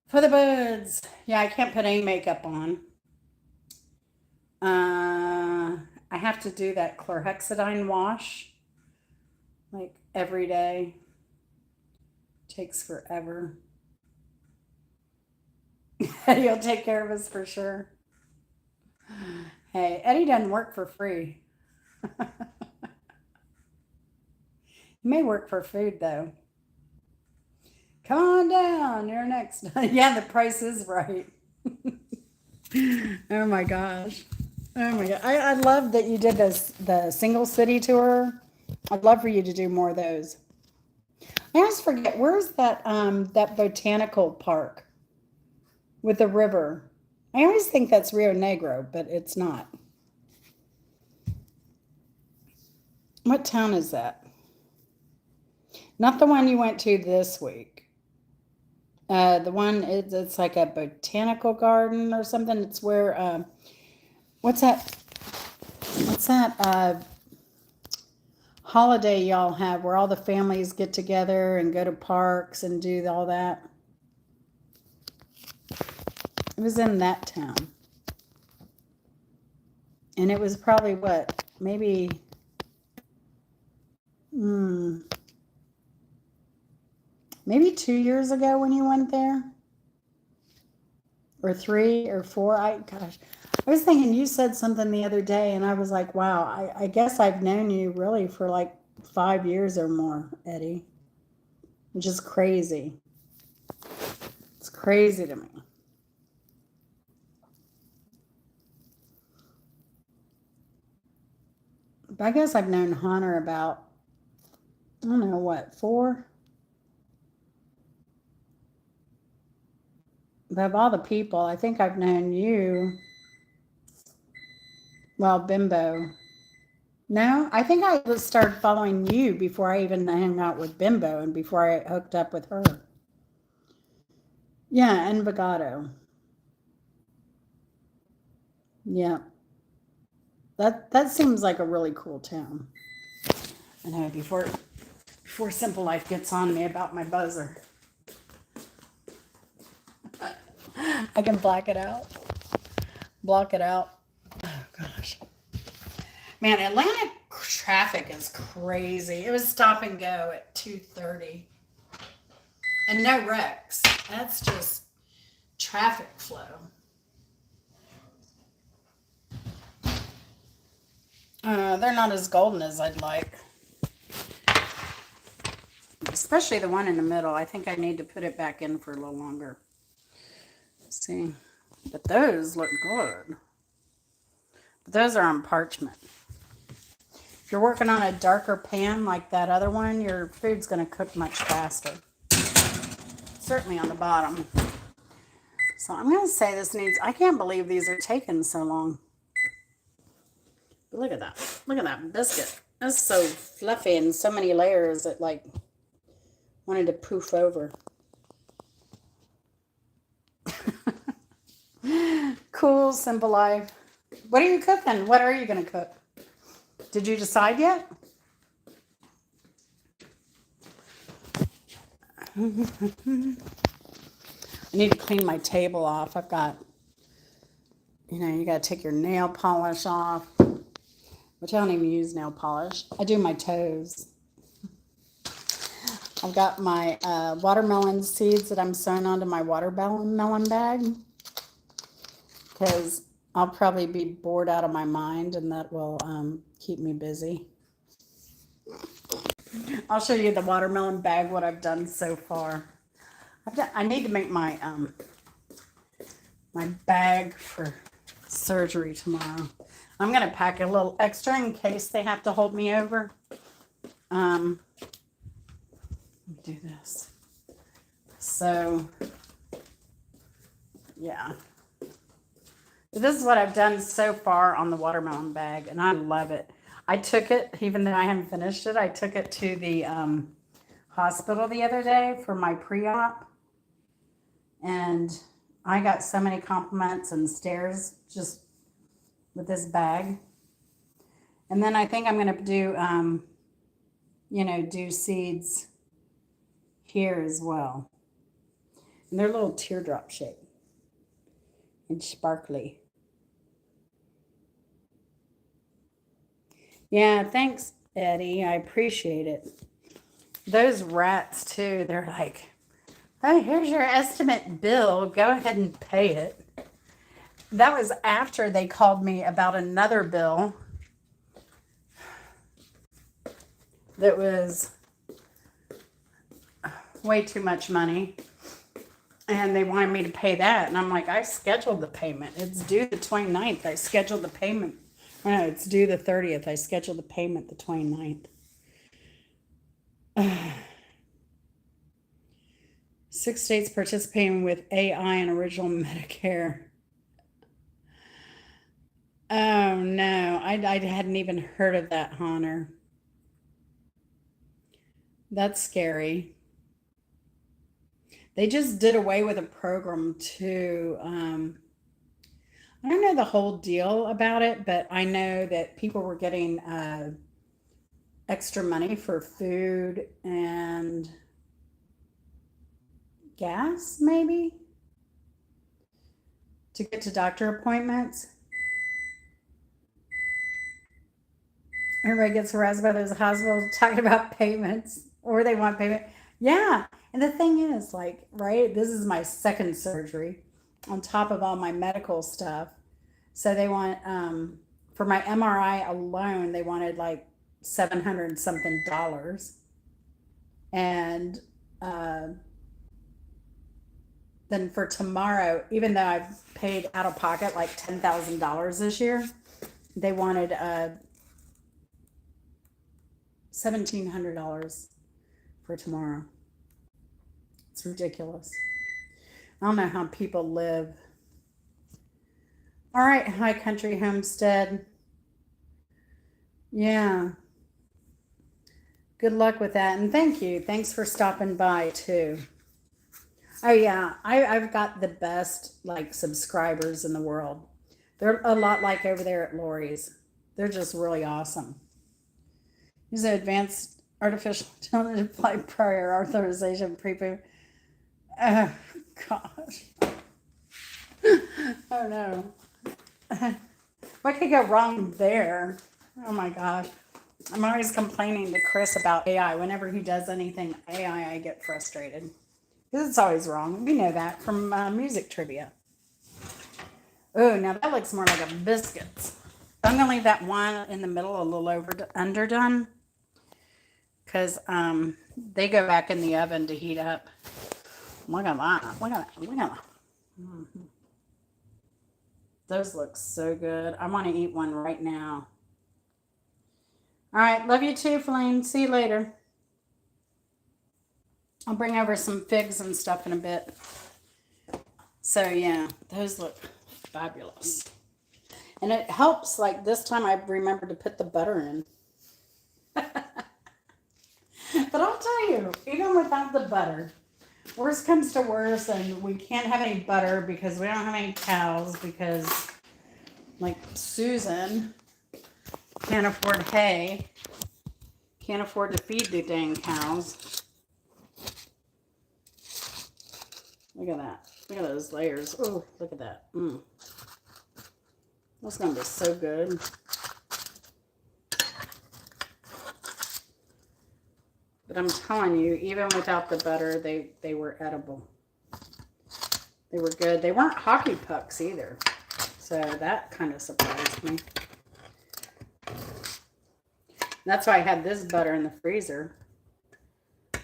For the birds. Yeah, I can't put any makeup on. I have to do that chlorhexidine wash like every day. Takes forever. Eddie'll take care of us for sure. Hey, Eddie doesn't work for free. He may work for food though. Come on down, you're next. Yeah, the price is right. Oh my gosh. Oh my god. I love that you did the single city tour. I'd love for you to do more of those. I always forget, where's that botanical park with the river? I always think that's Rio Negro, but it's not. What town is that? Not the one you went to this week. The one it's like a botanical garden or something. It's where what's that? What's that holiday y'all have where all the families get together and go to parks and do all that? It was in that town. And it was probably what? Maybe maybe 2 years ago when you went there? Or 3 or 4? Gosh. I was thinking you said something the other day and I was like, wow, I guess I've known you really for like 5 years or more, Eddie. Which is crazy. It's crazy to me. But I guess I've known Hunter about, I don't know what, 4? But of all the people, I think I've known you. Well, Bimbo. No, I think I started following you before I even hung out with Bimbo and before I hooked up with her. Yeah, Envigado. Yeah. That seems like a really cool town. I know before Simple Life gets on me about my buzzer. I can black it out. Block it out. Oh gosh. Man, Atlanta traffic is crazy. It was stop and go at 2:30. And no wrecks. That's just traffic flow. They're not as golden as I'd like. Especially the one in the middle. I think I need to put it back in for a little longer. Let's see. But those look good. But those are on parchment. If you're working on a darker pan like that other one, your food's going to cook much faster. Certainly on the bottom. So I'm going to say this needs, I can't believe these are taking so long. But look at that. Look at that biscuit. It's so fluffy and so many layers it like wanted to poof over. Cool, simple life. What are you cooking? What are you going to cook? Did you decide yet? I need to clean my table off. I've got, you got to take your nail polish off, which I don't even use nail polish. I do my toes. I've got my watermelon seeds that I'm sewing onto my watermelon bag because I'll probably be bored out of my mind and that will keep me busy. I'll show you the watermelon bag, what I've done so far. I need to make my my bag for surgery tomorrow. I'm going to pack a little extra in case they have to hold me over. Let me do this. So, yeah. This is what I've done so far on the watermelon bag, and I love it. I took it, even though I haven't finished it, I took it to the hospital the other day for my pre-op. And I got so many compliments and stares just with this bag. And then I think I'm going to do, do seeds here as well. And they're little teardrop shape and sparkly. Yeah, thanks, Eddie. I appreciate it. Those rats, too, they're like, oh, here's your estimate bill. Go ahead and pay it. That was after they called me about another bill that was way too much money. And they wanted me to pay that. And I'm like, I scheduled the payment. It's due the 29th. I scheduled the payment. No, it's due the 30th. I scheduled the payment the 29th. 6 states participating with AI and original Medicare. Oh, no. I hadn't even heard of that, Honor. That's scary. They just did away with a program to, I don't know the whole deal about it, but I know that people were getting extra money for food and gas, maybe, to get to doctor appointments. Everybody gets harassed by those hospitals talking about payments, or they want payment. Yeah. And the thing is, like, right, this is my second surgery on top of all my medical stuff. So they want, for my MRI alone, they wanted like 700 something dollars. And then for tomorrow, even though I've paid out of pocket like $10,000 this year, they wanted $1,700 for tomorrow. It's ridiculous. I don't know how people live. All right, High Country Homestead. Yeah. Good luck with that. And thank you. Thanks for stopping by, too. Oh yeah, I've got the best like subscribers in the world. They're a lot like over there at Lori's. They're just really awesome. Use advanced artificial intelligence applied prior authorization pre. Oh gosh. Oh no. What could go wrong there? Oh my gosh. I'm always complaining to Chris about AI. Whenever he does anything AI, I get frustrated. Because it's always wrong. We know that from music trivia. Oh, now that looks more like a biscuits. I'm going to leave that one in the middle a little underdone. Because they go back in the oven to heat up. Look at that. Look at that. Look at that. Mm-hmm. Those look so good. I want to eat one right now. All right. Love you too, Feline. See you later. I'll bring over some figs and stuff in a bit. So yeah, those look fabulous. And it helps, like this time I remembered to put the butter in. But I'll tell you, even without the butter, worst comes to worst and we can't have any butter because we don't have any cows because like Susan can't afford hay, can't afford to feed the dang cows. Look at that. Look at those layers. Oh, look at that. That's going to be so good. But I'm telling you, even without the butter, they were edible. They were good. They weren't hockey pucks either. So that kind of surprised me. That's why I had this butter in the freezer.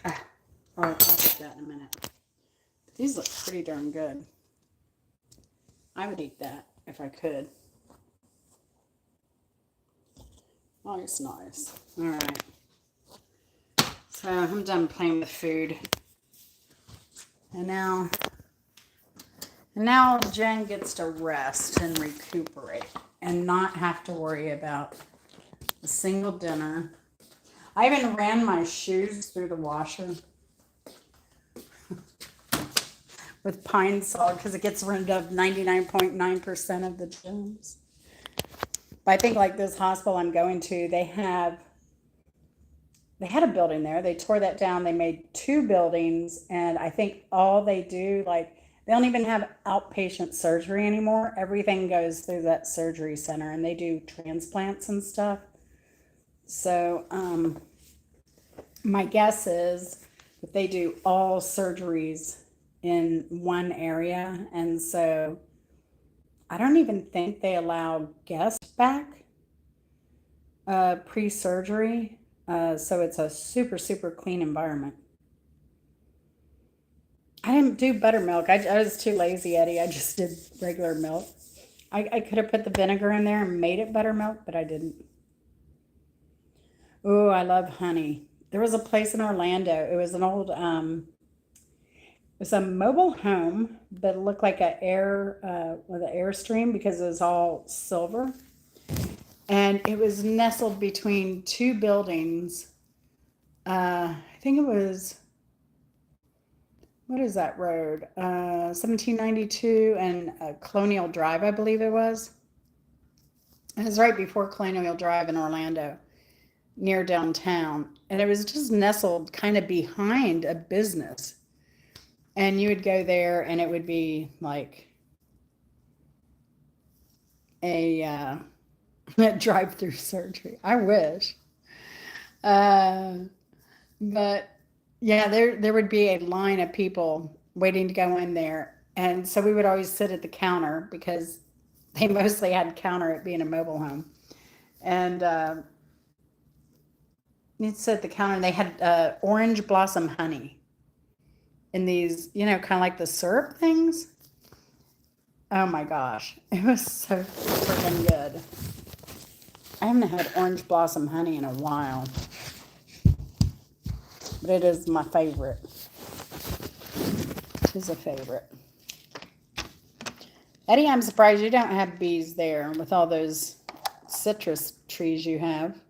I'll get that in a minute. These look pretty darn good. I would eat that if I could. Nice, nice. All right. So I'm done playing with food. And now Jen gets to rest and recuperate and not have to worry about a single dinner. I even ran my shoes through the washer with Pine Sol because it gets rid of 99.9% of the germs. But I think like this hospital I'm going to, they had a building there. They tore that down. They made 2 buildings, and I think all they do, like, they don't even have outpatient surgery anymore. Everything goes through that surgery center, and they do transplants and stuff. So my guess is that they do all surgeries in one area, and so I don't even think they allow guests back pre-surgery. So it's a super, super clean environment. I didn't do buttermilk. I was too lazy, Eddie. I just did regular milk. I could have put the vinegar in there and made it buttermilk, but I didn't. Oh, I love honey. There was a place in Orlando. It was an old, it was a mobile home, but it looked like with an airstream because it was all silver. And it was nestled between 2 buildings. I think it was, what is that road? 1792 and Colonial Drive, I believe it was. It was right before Colonial Drive in Orlando, near downtown. And it was just nestled kind of behind a business. And you would go there and it would be like a drive-through surgery. I wish. But yeah, there would be a line of people waiting to go in there. And so we would always sit at the counter because they mostly had counter at being a mobile home. And you'd sit at the counter and they had orange blossom honey in these, kind of like the syrup things. Oh my gosh. It was so freaking good. I haven't had orange blossom honey in a while. But it is my favorite. It is a favorite. Eddie, I'm surprised you don't have bees there with all those citrus trees you have.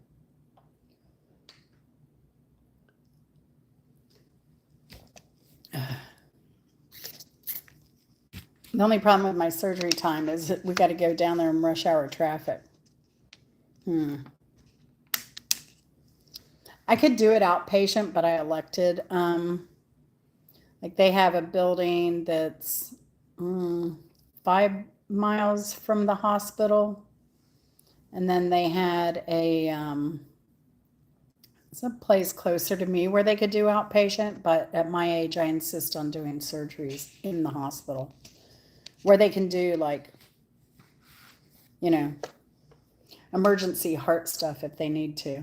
The only problem with my surgery time is that we got to go down there in rush hour traffic. I could do it outpatient, but I elected. Like they have a building that's 5 miles from the hospital, and then they had it's a place closer to me where they could do outpatient. But at my age, I insist on doing surgeries in the hospital, where they can do like, emergency heart stuff if they need to.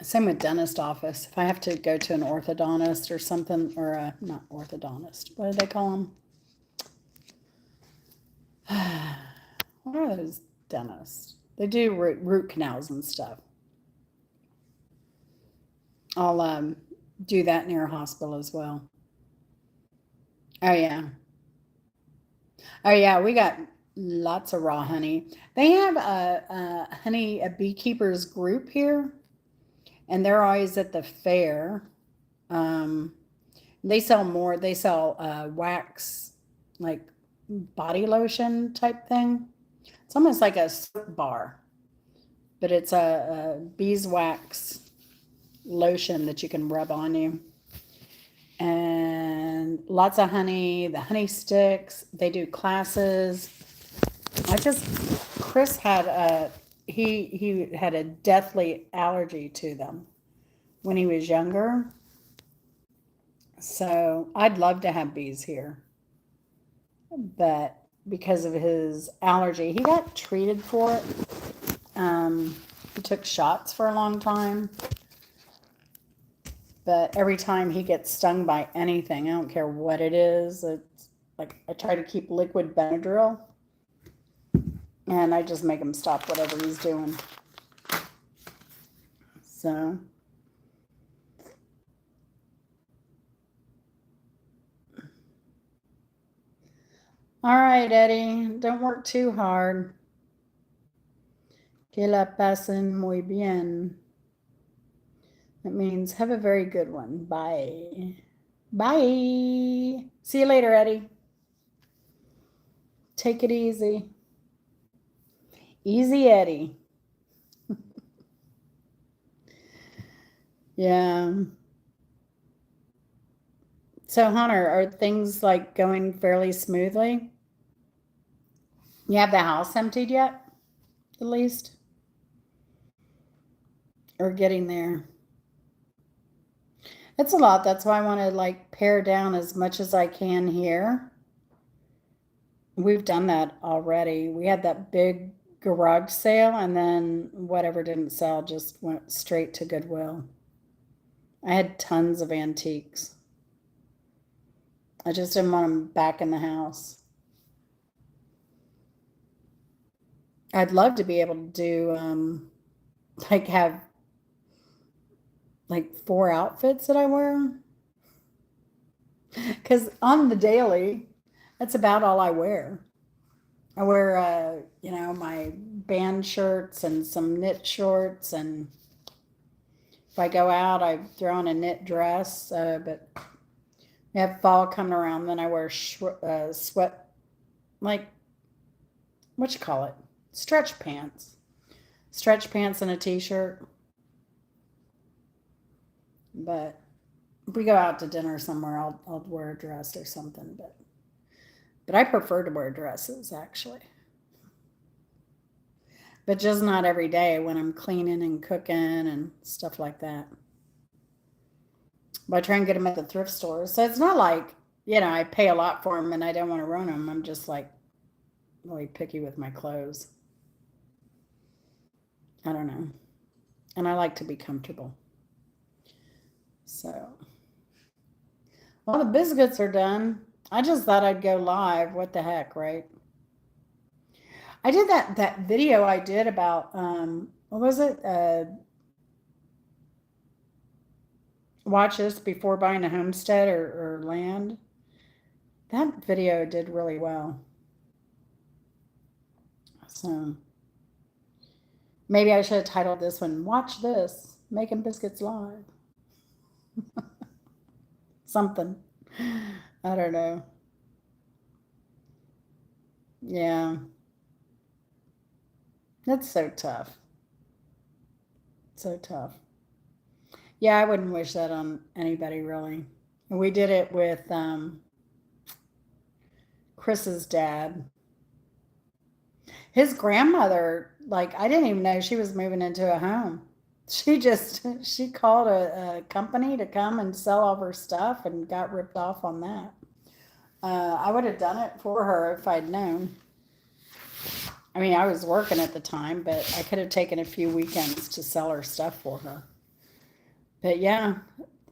Same with dentist office. If I have to go to an orthodontist or something, or not orthodontist, what do they call them? What are those dentists? They do root canals and stuff. I'll do that near a hospital as well. Oh yeah. Oh yeah, we got lots of raw honey. They have a beekeepers group here, and they're always at the fair. Um, they sell more. They sell wax, like body lotion type thing. It's almost like a soap bar, but it's a beeswax lotion that you can rub on you. And lots of honey, the honey sticks. They do classes. Chris had he had a deathly allergy to them when he was younger. So I'd love to have bees here. But because of his allergy, he got treated for it. He took shots for a long time. But every time he gets stung by anything, I don't care what it is, it's like I try to keep liquid Benadryl, and I just make him stop whatever he's doing. So, all right, Eddie, don't work too hard. Que la pasen muy bien. That means have a very good one. Bye. Bye. See you later, Eddie. Take it easy. Easy, Eddie. Yeah. So, Hunter, are things like going fairly smoothly? You have the house emptied yet? At least? Or getting there? It's a lot. That's why I want to like pare down as much as I can here. We've done that already. We had that big garage sale, and then whatever didn't sell just went straight to Goodwill. I had tons of antiques. I just didn't want them back in the house. I'd love to be able to do like have like 4 outfits that I wear. Because on the daily, that's about all I wear. I wear, my band shirts and some knit shorts. And if I go out, I throw on a knit dress. But we have fall coming around, then I wear sweat, like, what you call it? Stretch pants. Stretch pants and a t-shirt. But if we go out to dinner somewhere, I'll wear a dress or something. But I prefer to wear dresses, actually. But just not every day when I'm cleaning and cooking and stuff like that. But I try and get them at the thrift stores. So it's not like, I pay a lot for them and I don't want to ruin them. I'm just like really picky with my clothes. I don't know. And I like to be comfortable. So, well, the biscuits are done. I just thought I'd go live. What the heck, right? I did that video I did about what was it? Watch this before buying a homestead or land. That video did really well. So maybe I should have titled this one, Watch This, Making Biscuits Live. Something. I don't know. Yeah, that's so tough. So tough. Yeah, I wouldn't wish that on anybody really. We did it with Chris's dad. His grandmother, like, I didn't even know she was moving into a home. She called a company to come and sell all of her stuff and got ripped off on that. I would have done it for her if I'd known. I mean, I was working at the time, but I could have taken a few weekends to sell her stuff for her. But yeah,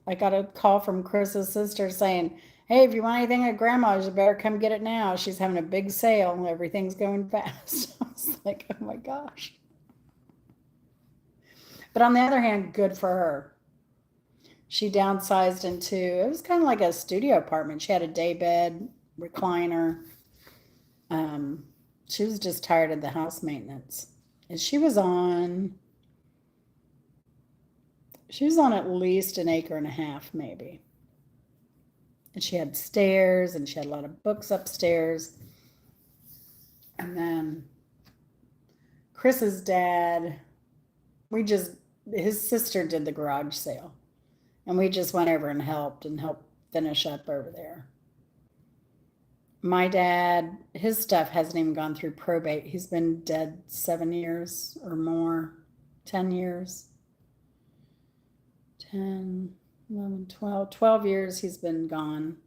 I got a call from Chris's sister saying, "Hey, if you want anything at grandma's, you better come get it now. She's having a big sale and everything's going fast." I was like, oh my gosh. But on the other hand, good for her. She downsized into, it was kind of like a studio apartment. She had a day bed, recliner. Um, she was just tired of the house maintenance. And she was on at least an acre and a half, maybe. And she had stairs and she had a lot of books upstairs. And then Chris's dad, we just, his sister did the garage sale. And we just went over and helped finish up over there. My dad, his stuff hasn't even gone through probate. He's been dead 7 years or more, 10 years, 10, 11, 12, 12 years he's been gone.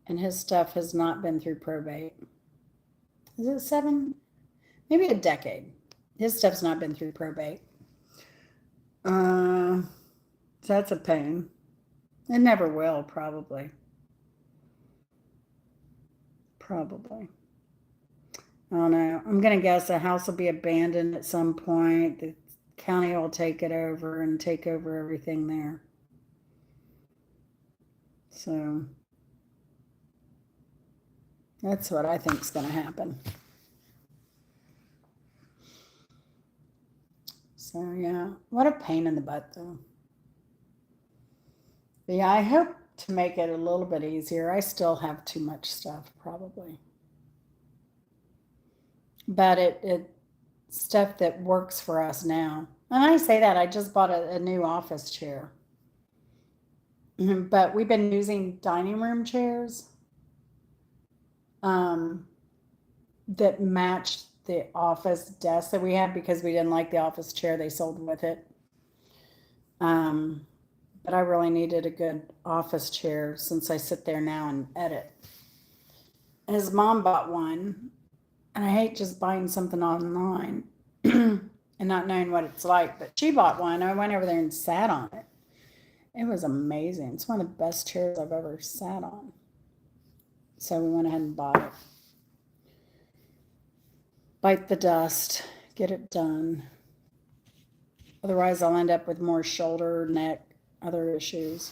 And his stuff has not been through probate. Is it 7? Maybe a decade. His stuff's not been through probate. So that's a pain. It never will, probably. Probably. I don't know. I'm going to guess the house will be abandoned at some point. The county will take it over and take over everything there. So that's what I think is going to happen. So yeah, what a pain in the butt though. But yeah, I hope to make it a little bit easier. I still have too much stuff probably. But it stuff that works for us now. And I say that I just bought a new office chair. But we've been using dining room chairs um, that matched the office desk that we had because we didn't like the office chair they sold with it. Um, but I really needed a good office chair since I sit there now and edit. And his mom bought one, and I hate just buying something online and not knowing what it's like. But she bought one. I went over there and sat on it. It was amazing. It's one of the best chairs I've ever sat on. So we went ahead and bought it. Bite the dust, get it done. Otherwise, I'll end up with more shoulder, neck, other issues.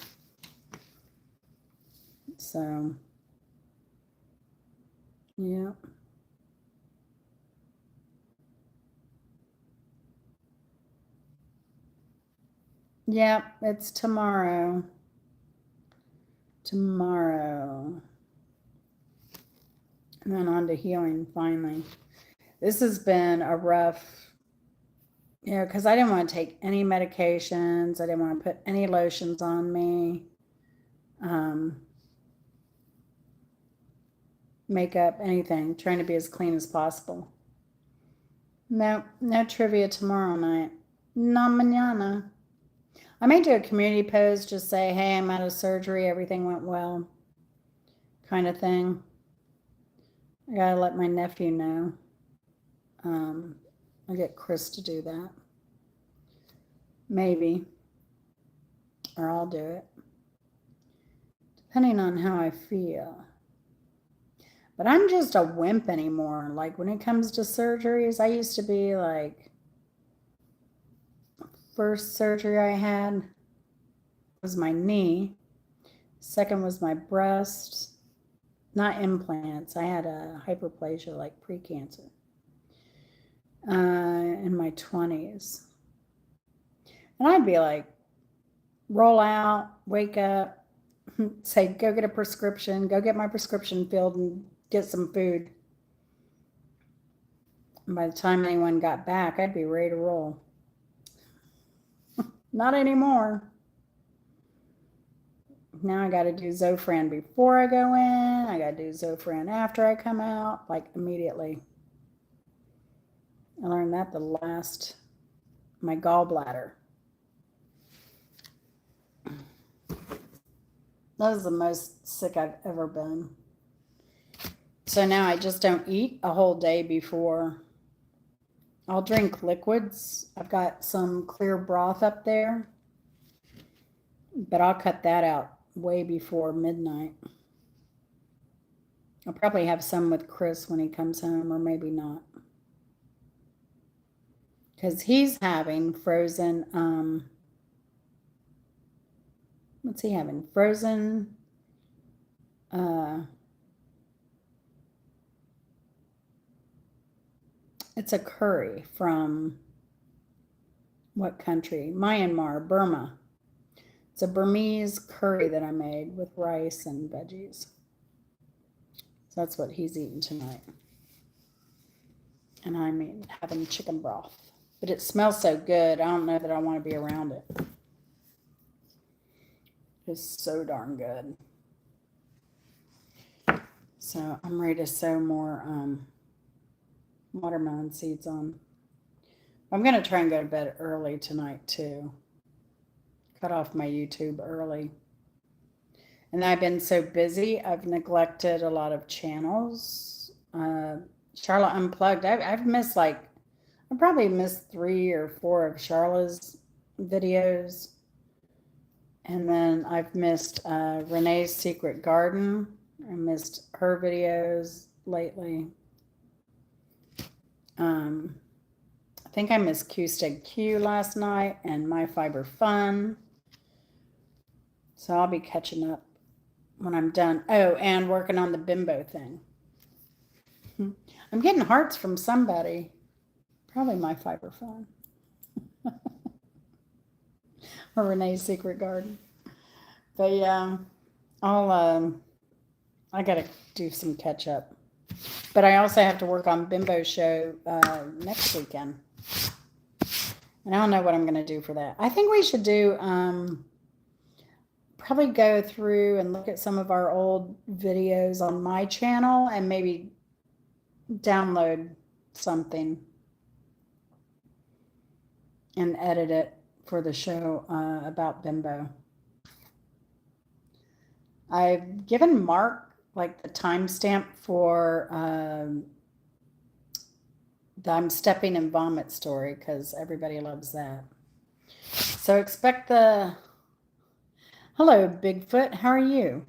So, yeah. Yep, it's tomorrow. Tomorrow. And then on to healing finally. This has been a rough, because I didn't want to take any medications. I didn't want to put any lotions on me. Um, Makeup, anything, trying to be as clean as possible. No, no trivia tomorrow night. No mañana. I may do a community post, just say, hey, I'm out of surgery, everything went well, kind of thing. I gotta let my nephew know. I'll get Chris to do that. Maybe. Or I'll do it. Depending on how I feel. But I'm just a wimp anymore. Like when it comes to surgeries, I used to be like, first surgery I had was my knee. Second was my breast. Not implants. I had a hyperplasia, like precancer, in my 20s. And I'd be like, roll out, wake up, say, go get a prescription, go get my prescription filled and get some food. And by the time anyone got back, I'd be ready to roll. Not anymore. Now I got to do Zofran before I go in. I got to do Zofran after I come out, like immediately. I learned that my gallbladder. That was the most sick I've ever been. So now I just don't eat a whole day before. I'll drink liquids. I've got some clear broth up there, but I'll cut that out way before midnight. I'll probably have some with Chris when he comes home, or maybe not. Because he's having frozen, what's he having? Frozen, it's a curry from what country? Myanmar, Burma. It's a Burmese curry that I made with rice and veggies. So that's what he's eating tonight. And I'm having chicken broth. But it smells so good, I don't know that I want to be around it. It's so darn good. So I'm ready to sow more watermelon seeds on. I'm going to try and go to bed early tonight too. Cut off my YouTube early. And I've been so busy, I've neglected a lot of channels. Charlotte Unplugged, I've missed I probably missed 3 or 4 of Charlotte's videos. And then I've missed Renee's Secret Garden. I missed her videos lately. I think I missed Q-Steg Q last night and My Fiber Fun. So I'll be catching up when I'm done. Oh, and working on the bimbo thing. I'm getting hearts from somebody. Probably My Fiber Fun. Or Renee's Secret Garden. But yeah, I gotta do some catch up. But I also have to work on Bimbo Show next weekend. And I don't know what I'm gonna do for that. I think we should do probably go through and look at some of our old videos on my channel and maybe download something and edit it for the show about Bimbo. I've given Mark the timestamp for the I'm stepping in vomit story because everybody loves that. So expect the hello Bigfoot, how are you?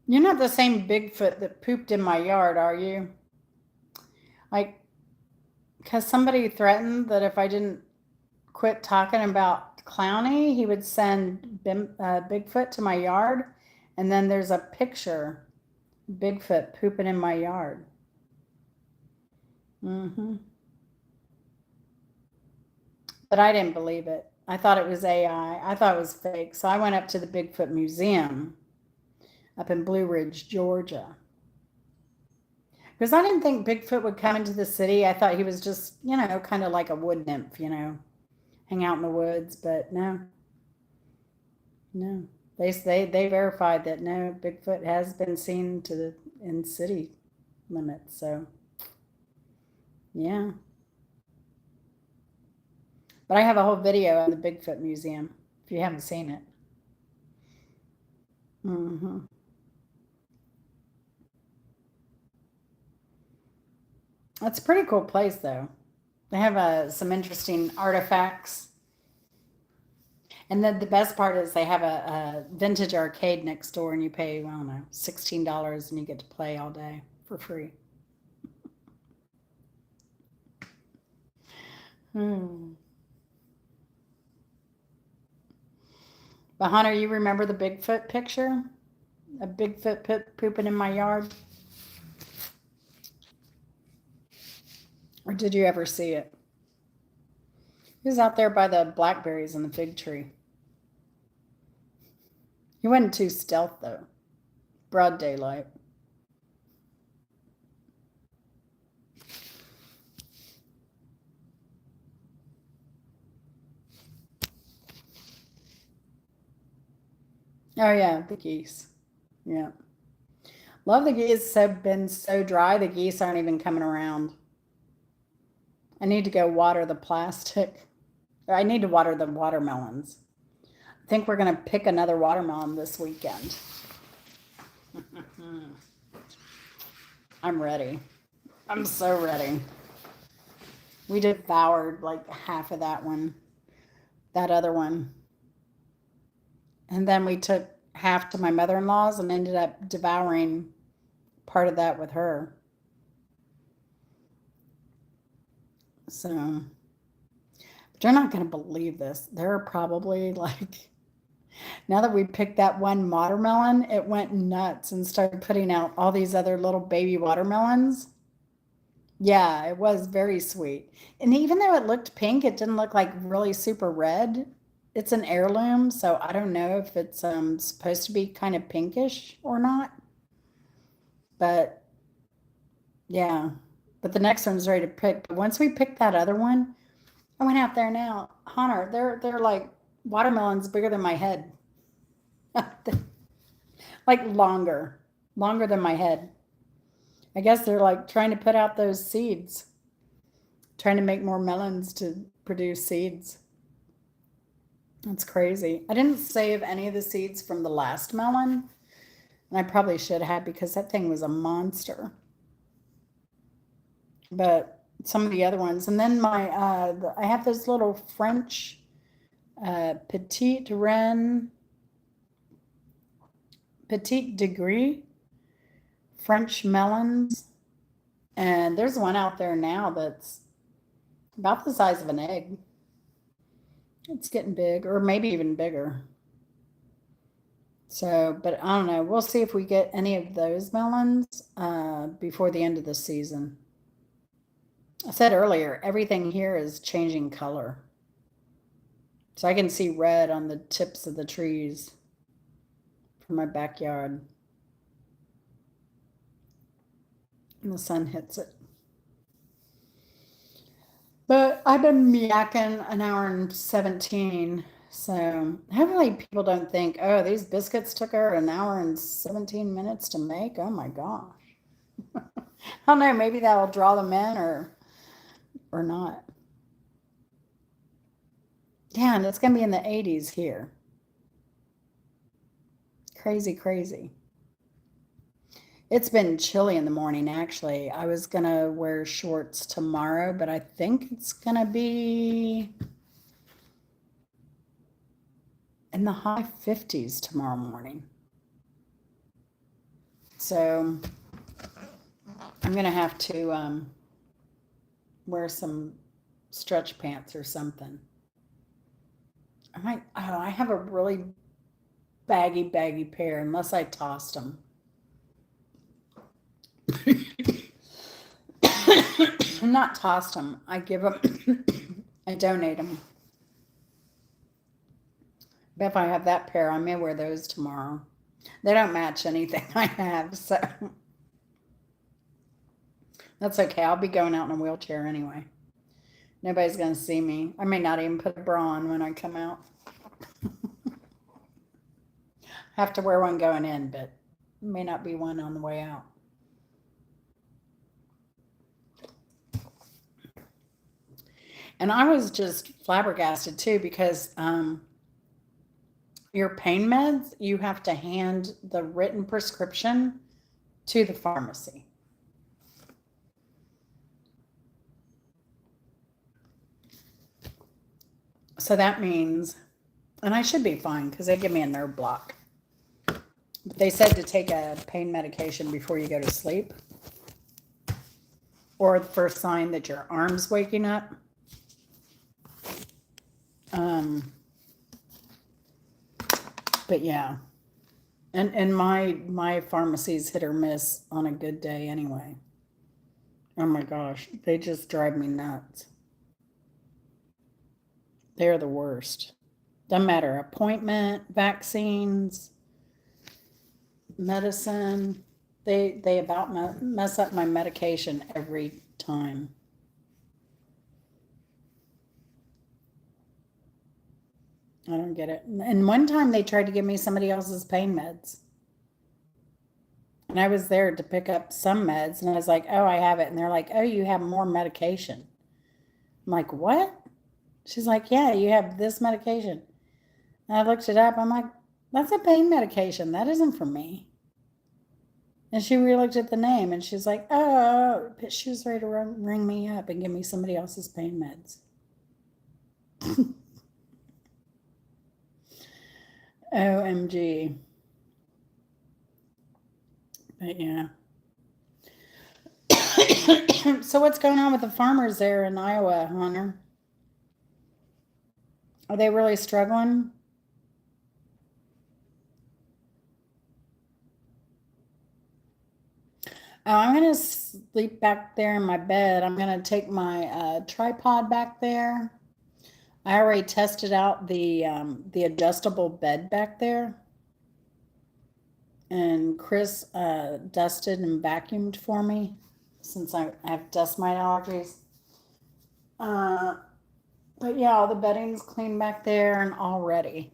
You're not the same Bigfoot that pooped in my yard, are you? Because somebody threatened that if I didn't quit talking about Clowny, he would send Bigfoot to my yard. And then there's a picture, Bigfoot pooping in my yard. But I didn't believe it. I thought it was AI. I thought it was fake. So I went up to the Bigfoot Museum up in Blue Ridge, Georgia. Because I didn't think Bigfoot would come into the city. I thought he was just, kind of like a wood nymph, hang out in the woods. But no. They verified that no, Bigfoot has been seen in city limits. So, yeah. But I have a whole video on the Bigfoot Museum if you haven't seen it. It's a pretty cool place, though. They have some interesting artifacts. And then the best part is they have a vintage arcade next door, and you pay, I don't know, $16, and you get to play all day for free. But Hunter, you remember the Bigfoot picture? A Bigfoot pooping in my yard? Or did you ever see it? He was out there by the blackberries and the fig tree. He wasn't too stealth though. Broad daylight. Oh yeah, the geese. Yeah. Love the geese have been so dry the geese aren't even coming around. I need to go water the plastic. I need to water the watermelons. I think we're gonna pick another watermelon this weekend. I'm ready. I'm so ready. We devoured like half of that one, that other one. And then we took half to my mother in law's and ended up devouring part of that with her. So, but you're not going to believe this. There are probably like, now that we picked that one watermelon, it went nuts and started putting out all these other little baby watermelons. Yeah, it was very sweet. And even though it looked pink, it didn't look like really super red. It's an heirloom, so I don't know if it's supposed to be kind of pinkish or not. But yeah, but the next one's ready to pick. But once we picked that other one, I went out there now, Hunter. They're like watermelons bigger than my head, like longer than my head. I guess they're like trying to put out those seeds, trying to make more melons to produce seeds. That's crazy. I didn't save any of the seeds from the last melon, and I probably should have because that thing was a monster. But some of the other ones, and then I have this little French petite reine, petite degree French melons, and there's one out there now that's about the size of an egg. It's getting big, or maybe even bigger. So, but I don't know. We'll see if we get any of those melons before the end of the season. I said earlier, everything here is changing color. So I can see red on the tips of the trees from my backyard. And the sun hits it. But I've been yakking an hour and 17. So hopefully people don't think, oh, these biscuits took her an hour and 17 minutes to make. Oh my gosh. I don't know, maybe that'll draw them in or not. Yeah, and it's gonna be in the 80s here. Crazy, crazy. It's been chilly in the morning, actually. I was gonna wear shorts tomorrow, but I think it's gonna be in the high 50s tomorrow morning. So I'm gonna have to wear some stretch pants or something. I have a really baggy pair unless I tossed them. Not tossed them. I give them, I donate them. But if I have that pair, I may wear those tomorrow. They don't match anything I have, so that's okay. I'll be going out in a wheelchair anyway. Nobody's going to see me. I may not even put a bra on when I come out. Have to wear one going in, but may not be one on the way out. And I was just flabbergasted too because your pain meds, you have to hand the written prescription to the pharmacy. So that means, and I should be fine because they give me a nerve block. But they said to take a pain medication before you go to sleep, or the first sign that your arm's waking up. But yeah, and my pharmacy's hit or miss on a good day anyway. Oh my gosh, they just drive me nuts. They're the worst. Doesn't matter. Appointment, vaccines, medicine. They about mess up my medication every time. I don't get it. And one time they tried to give me somebody else's pain meds. And I was there to pick up some meds and I was like, oh, I have it. And they're like, oh, you have more medication. I'm like, what? She's like, yeah, you have this medication. And I looked it up. I'm like, that's a pain medication. That isn't for me. And she re-looked at the name and she's like, oh, but she was ready to ring me up and give me somebody else's pain meds. OMG. But yeah. So what's going on with the farmers there in Iowa, Hunter? Are they really struggling? Oh, I'm gonna sleep back there in my bed. I'm gonna take my tripod back there. I already tested out the adjustable bed back there, and Chris dusted and vacuumed for me since I have dust mite allergies. Uh, but yeah, all the bedding's clean back there and all ready.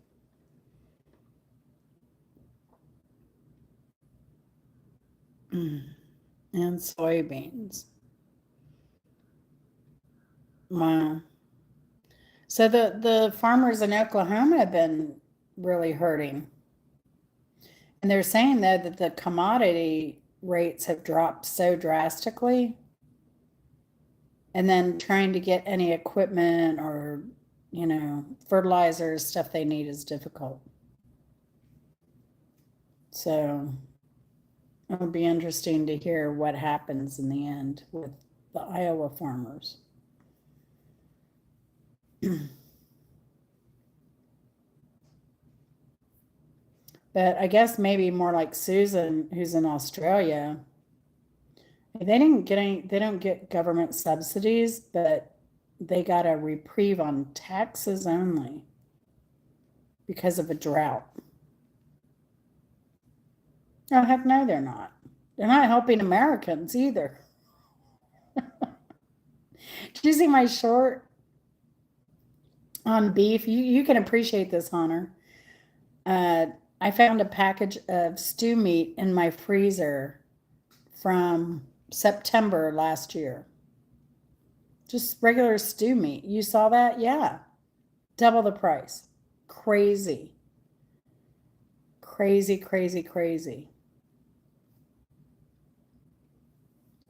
And soybeans. Wow. So the farmers in Oklahoma have been really hurting. And they're saying though that the commodity rates have dropped so drastically. And then trying to get any equipment or, fertilizers, stuff they need is difficult. So it would be interesting to hear what happens in the end with the Iowa farmers. But I guess maybe more like Susan, who's in Australia. They don't get government subsidies, but they got a reprieve on taxes only because of a drought. Oh, heck no, they're not. They're not helping Americans either. Did you see my short on beef? You can appreciate this, Hunter. I found a package of stew meat in my freezer from September last year. Just regular stew meat. You saw that? Yeah. Double the price. Crazy. Crazy, crazy, crazy.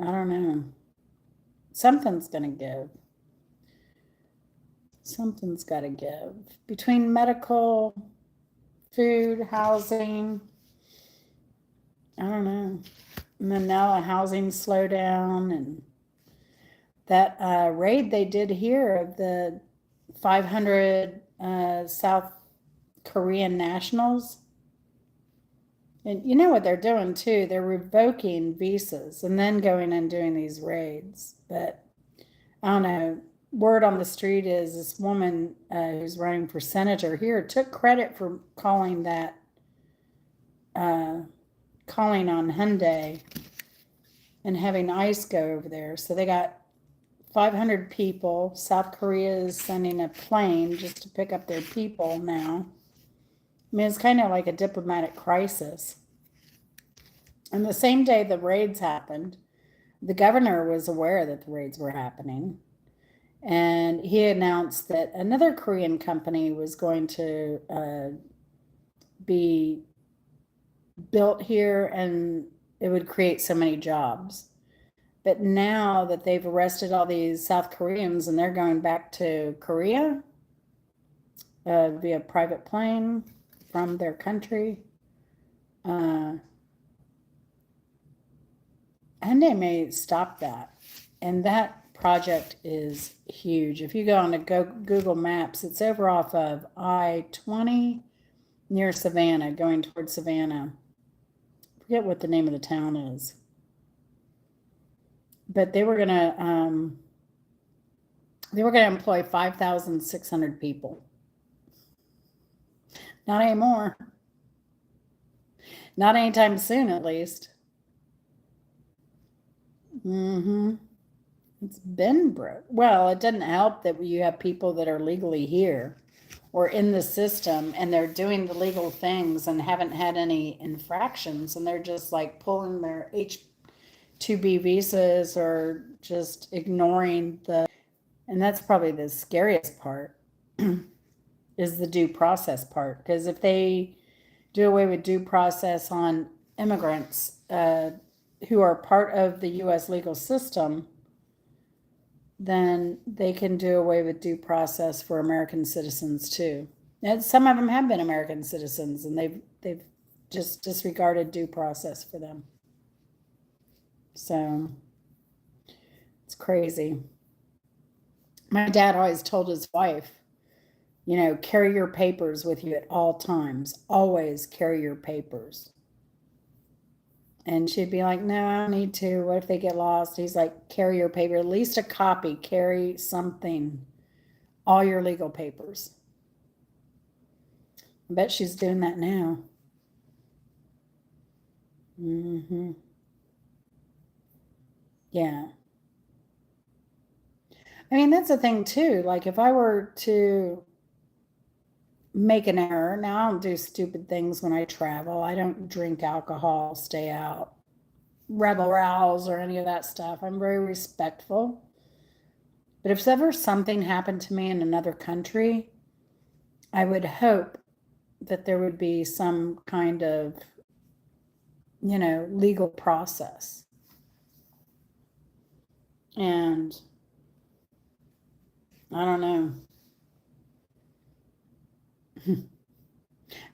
I don't know. Something's going to give. Something's got to give. Between medical, food, housing, I don't know. And then now a housing slowdown and that raid they did here of the 500 South Korean nationals. And you know what they're doing too? They're revoking visas and then going and doing these raids. But I don't know. Word on the street is this woman who's running for senator here took credit for calling on Hyundai and having ICE go over there. So they got 500 people. South Korea is sending a plane just to pick up their people now. I mean, it's kind of like a diplomatic crisis. And the same day the raids happened, the governor was aware that the raids were happening. And he announced that another Korean company was going to be built here and it would create so many jobs. But now that they've arrested all these South Koreans and they're going back to Korea via private plane from their country, Hyundai may stop that. And that project is huge. If you go on to Google Maps, it's over off of I-20 near Savannah, going towards Savannah. I forget what the name of the town is. But they were going to They were going to employ 5,600 people. Not anymore. Not anytime soon, at least. Mm-hmm. It's been broke. Well, it doesn't help that you have people that are legally here or in the system and they're doing the legal things and haven't had any infractions and they're just like pulling their H-2B visas or just ignoring and that's probably the scariest part is the due process part. Because if they do away with due process on immigrants who are part of the U.S. legal system, then they can do away with due process for American citizens too. And some of them have been American citizens, and they've just disregarded due process for them. So it's crazy. My dad always told his wife, carry your papers with you at all times. Always carry your papers. And she'd be like, no, I don't need to. What if they get lost? He's like, carry your paper, at least a copy, carry something, all your legal papers. I bet she's doing that now. Mm-hmm. Yeah. I mean, that's the thing too. Like if I were to make an error, now I don't do stupid things when I travel. I don't drink alcohol, stay out, rebel rouse or any of that stuff. I'm very respectful. But if ever something happened to me in another country, I would hope that there would be some kind of, legal process. And I don't know.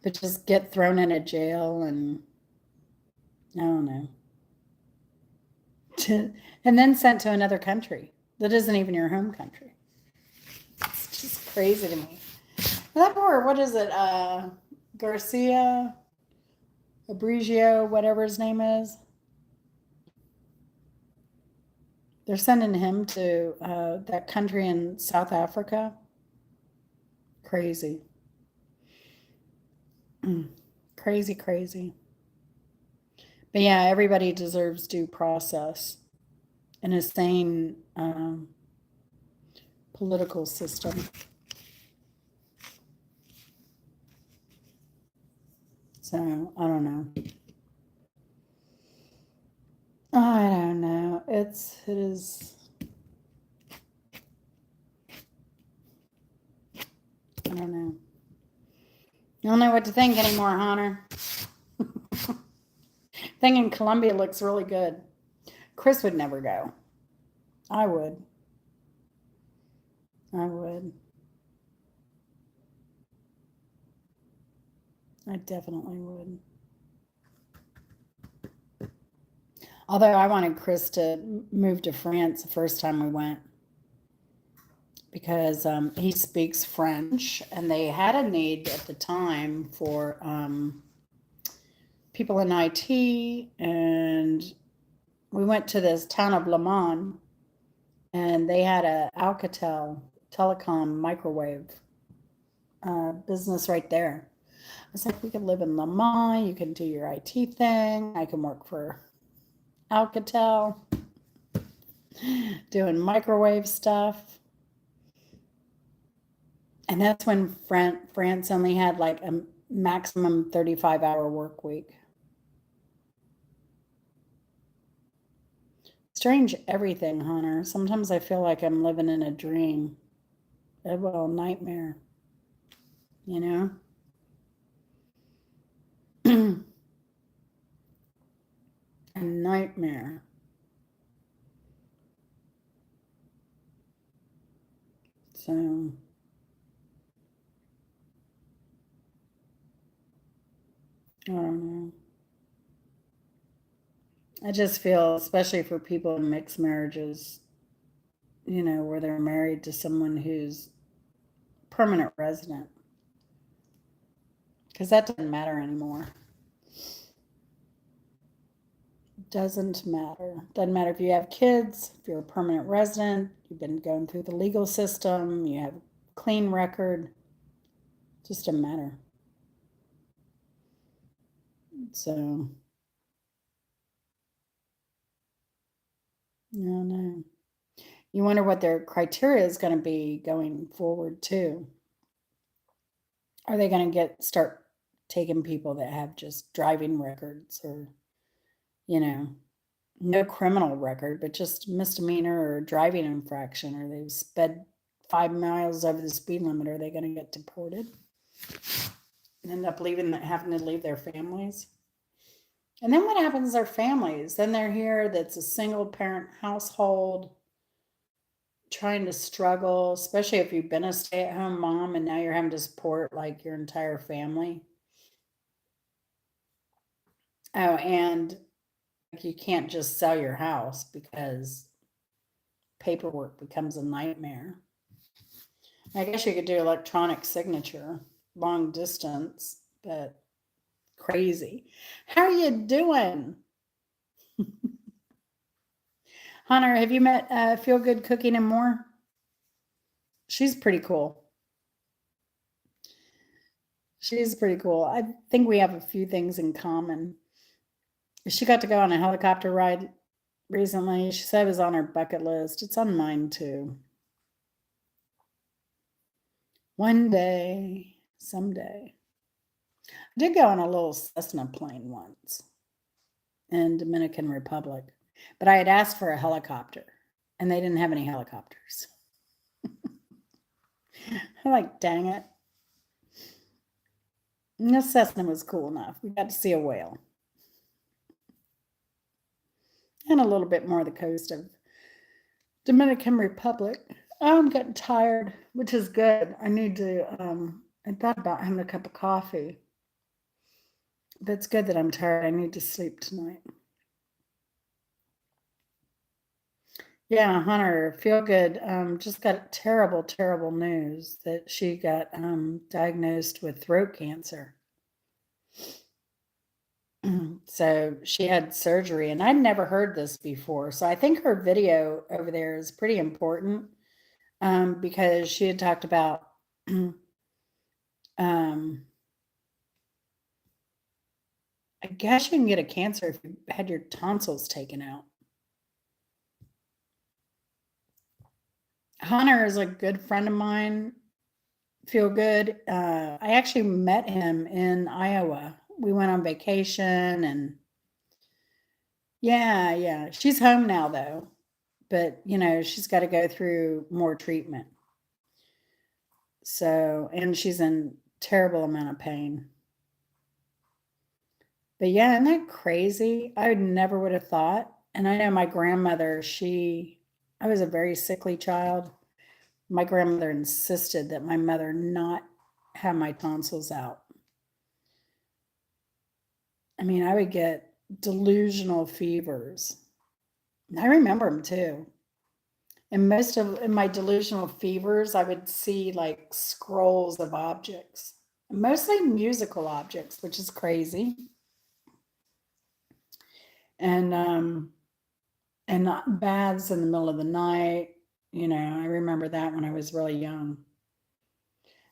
But just get thrown in a jail and I don't know. And then sent to another country that isn't even your home country. It's just crazy to me. That poor, what is it? Garcia, Abrigio, whatever his name is. They're sending him to that country in South Africa. Crazy. Crazy, crazy. But yeah, everybody deserves due process in a sane political system. So I don't know. I don't know. It is. I don't know. I don't know what to think anymore, Hunter. Thing in Colombia looks really good. Chris would never go. I would. I would. I definitely would. Although I wanted Chris to move to France the first time we went because he speaks French and they had a need at the time for people in IT. And we went to this town of Le Mans and they had a Alcatel telecom microwave business right there. I was like, we could live in Le Mans, you can do your IT thing, I can work for Alcatel, doing microwave stuff. And that's when France only had like a maximum 35-hour work week. Strange everything, Hunter. Sometimes I feel like I'm living in a dream. Well, nightmare. You know? A nightmare. So I don't know. I just feel, especially for people in mixed marriages, where they're married to someone who's permanent resident, because that doesn't matter anymore. Doesn't matter. Doesn't matter if you have kids, if you're a permanent resident, you've been going through the legal system, you have a clean record. Just doesn't matter. So, no, no. You wonder what their criteria is going to be going forward too. Are they going to start taking people that have just driving records or, you know, no criminal record, but just misdemeanor or driving infraction, or they've sped 5 miles over the speed limit? Are they going to get deported and end up having to leave their families? And then what happens to their families? Then they're here, that's a single parent household trying to struggle, especially if you've been a stay at home mom and now you're having to support like your entire family. Oh, and you can't just sell your house because paperwork becomes a nightmare. I guess you could do electronic signature, long distance, but crazy. How are you doing? Hunter, have you met Feel Good Cooking and More? She's pretty cool. She's pretty cool. I think we have a few things in common. She got to go on a helicopter ride recently. She said it was on her bucket list. It's on mine too. One day, someday. I did go on a little Cessna plane once in Dominican Republic, but I had asked for a helicopter and they didn't have any helicopters. I'm like, dang it. And the Cessna was cool enough. We got to see a whale and a little bit more of the coast of Dominican Republic. I'm getting tired, which is good. I need to, I thought about having a cup of coffee. But it's good that I'm tired. I need to sleep tonight. Yeah, Hunter, feel good. Just got terrible, terrible news that she got diagnosed with throat cancer. So she had surgery, and I'd never heard this before. So I think her video over there is pretty important because she had talked about um, I guess you can get a cancer if you had your tonsils taken out. Hunter is a good friend of mine. Feel good. I actually met him in Iowa. We went on vacation and yeah, yeah. She's home now though, but she's got to go through more treatment. So, and she's in terrible amount of pain. But yeah, isn't that crazy? I would never would have thought. And I know my grandmother, I was a very sickly child. My grandmother insisted that my mother not have my tonsils out. I mean, I would get delusional fevers. I remember them too. And most of in my delusional fevers, I would see like scrolls of objects, mostly musical objects, which is crazy. And not baths in the middle of the night. I remember that when I was really young.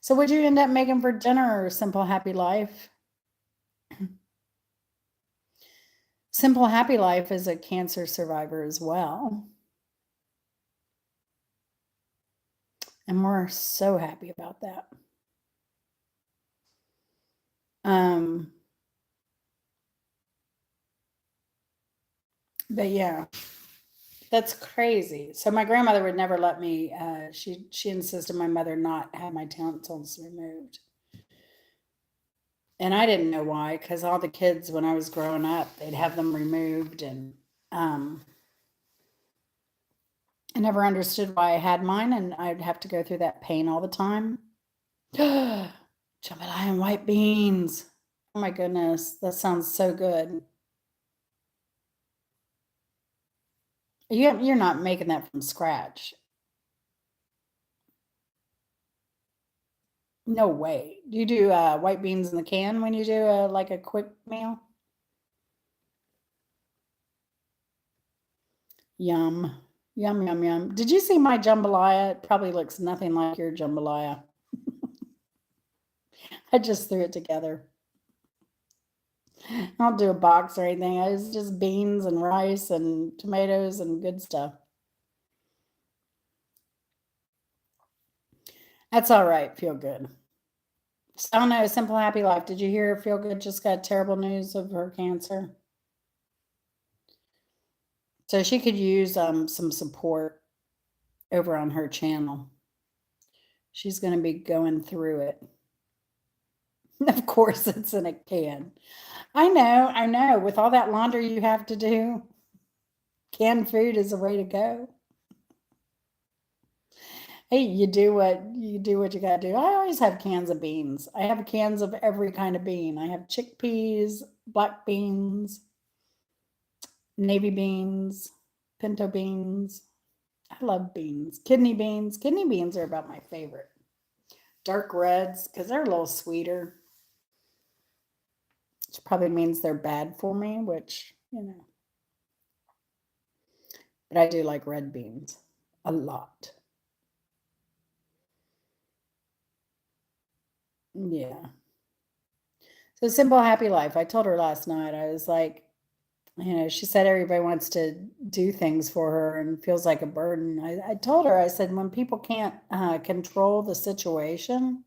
So, what'd you end up making for dinner? Or Simple Happy Life? Simple Happy Life is a cancer survivor as well. And we're so happy about that. Um, but yeah, that's crazy. So my grandmother would never let me. She insisted my mother not have my tonsils removed, and I didn't know why. Because all the kids when I was growing up, they'd have them removed, and I never understood why I had mine, and I'd have to go through that pain all the time. Jambalaya and white beans. Oh my goodness, that sounds so good. You're not making that from scratch. No way. Do you do white beans in the can when you do like a quick meal? Yum. Yum, yum, yum. Did you see my jambalaya? It probably looks nothing like your jambalaya. I just threw it together. I don't do a box or anything. It's just beans and rice and tomatoes and good stuff. That's all right. Feel good. So, I don't know. Simple Happy Life. Did you hear Feel Good just got terrible news of her cancer? So she could use some support over on her channel. She's going to be going through it. Of course, it's in a can. I know, I know. With all that laundry you have to do, canned food is the way to go. Hey, you do what you gotta do. I always have cans of beans. I have cans of every kind of bean. I have chickpeas, black beans, navy beans, pinto beans. I love beans. Kidney beans. Kidney beans are about my favorite. Dark reds, because they're a little sweeter, which probably means they're bad for me, which. But I do like red beans a lot. Yeah. So Simple Happy Life. I told her last night, I was like, she said everybody wants to do things for her and feels like a burden. I told her, I said, when people can't control the situation,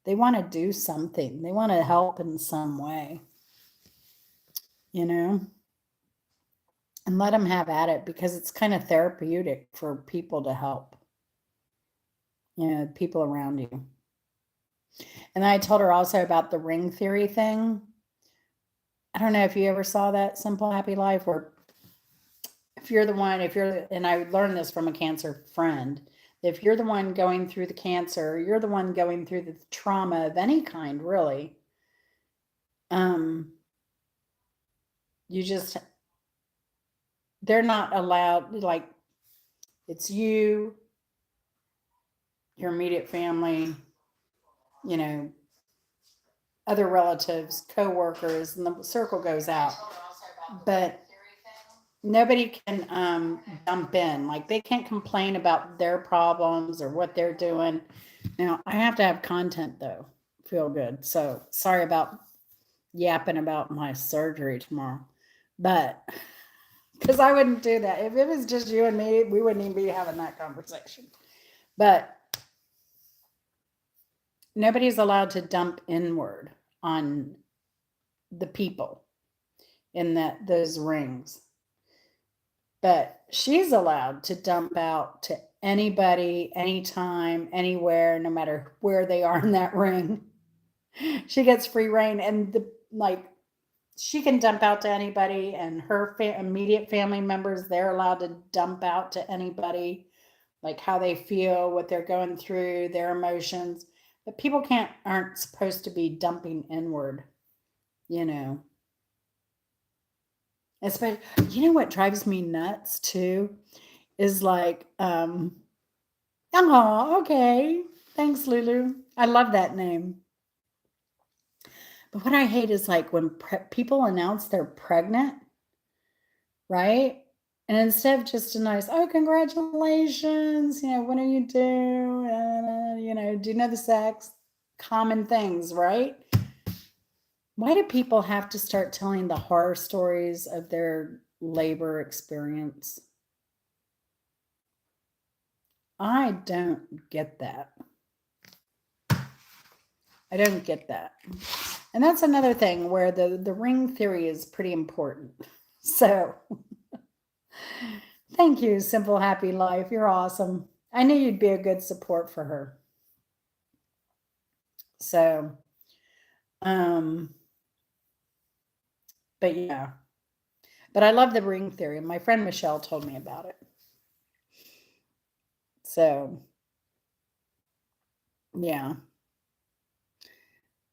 they want to do something. They want to help in some way, you know, and let them have at it because it's kind of therapeutic for people to help, people around you. And I told her also about the ring theory thing. I don't know if you ever saw that Simple Happy Life, where if you're the one, and I learned this from a cancer friend, if you're the one going through the cancer, you're the one going through the trauma of any kind, really. Um, you just, they're not allowed, like, it's you, your immediate family, you know, other relatives, co-workers, and the circle goes out. But nobody can dump in. Like they can't complain about their problems or what they're doing. Now I have to have content though. Feel good. So sorry about yapping about my surgery tomorrow. But because I wouldn't do that. If it was just you and me, we wouldn't even be having that conversation. But nobody's allowed to dump inward on the people in those rings. But she's allowed to dump out to anybody, anytime, anywhere, no matter where they are in that ring. She gets free reign, and she can dump out to anybody, and her immediate family members, they're allowed to dump out to anybody, like how they feel, what they're going through, their emotions. But people aren't supposed to be dumping inward, you know. Especially, what drives me nuts too is like, oh, okay. Thanks, Lulu. I love that name. But what I hate is like when people announce they're pregnant, right? And instead of just a nice, oh, congratulations, when are you due? Do you know the sex? Common things, right? Why do people have to start telling the horror stories of their labor experience? I don't get that. I don't get that. And that's another thing where the ring theory is pretty important. So thank you, Simple Happy Life. You're awesome. I knew you'd be a good support for her. So, but yeah. But I love the ring theory. My friend Michelle told me about it. So, yeah.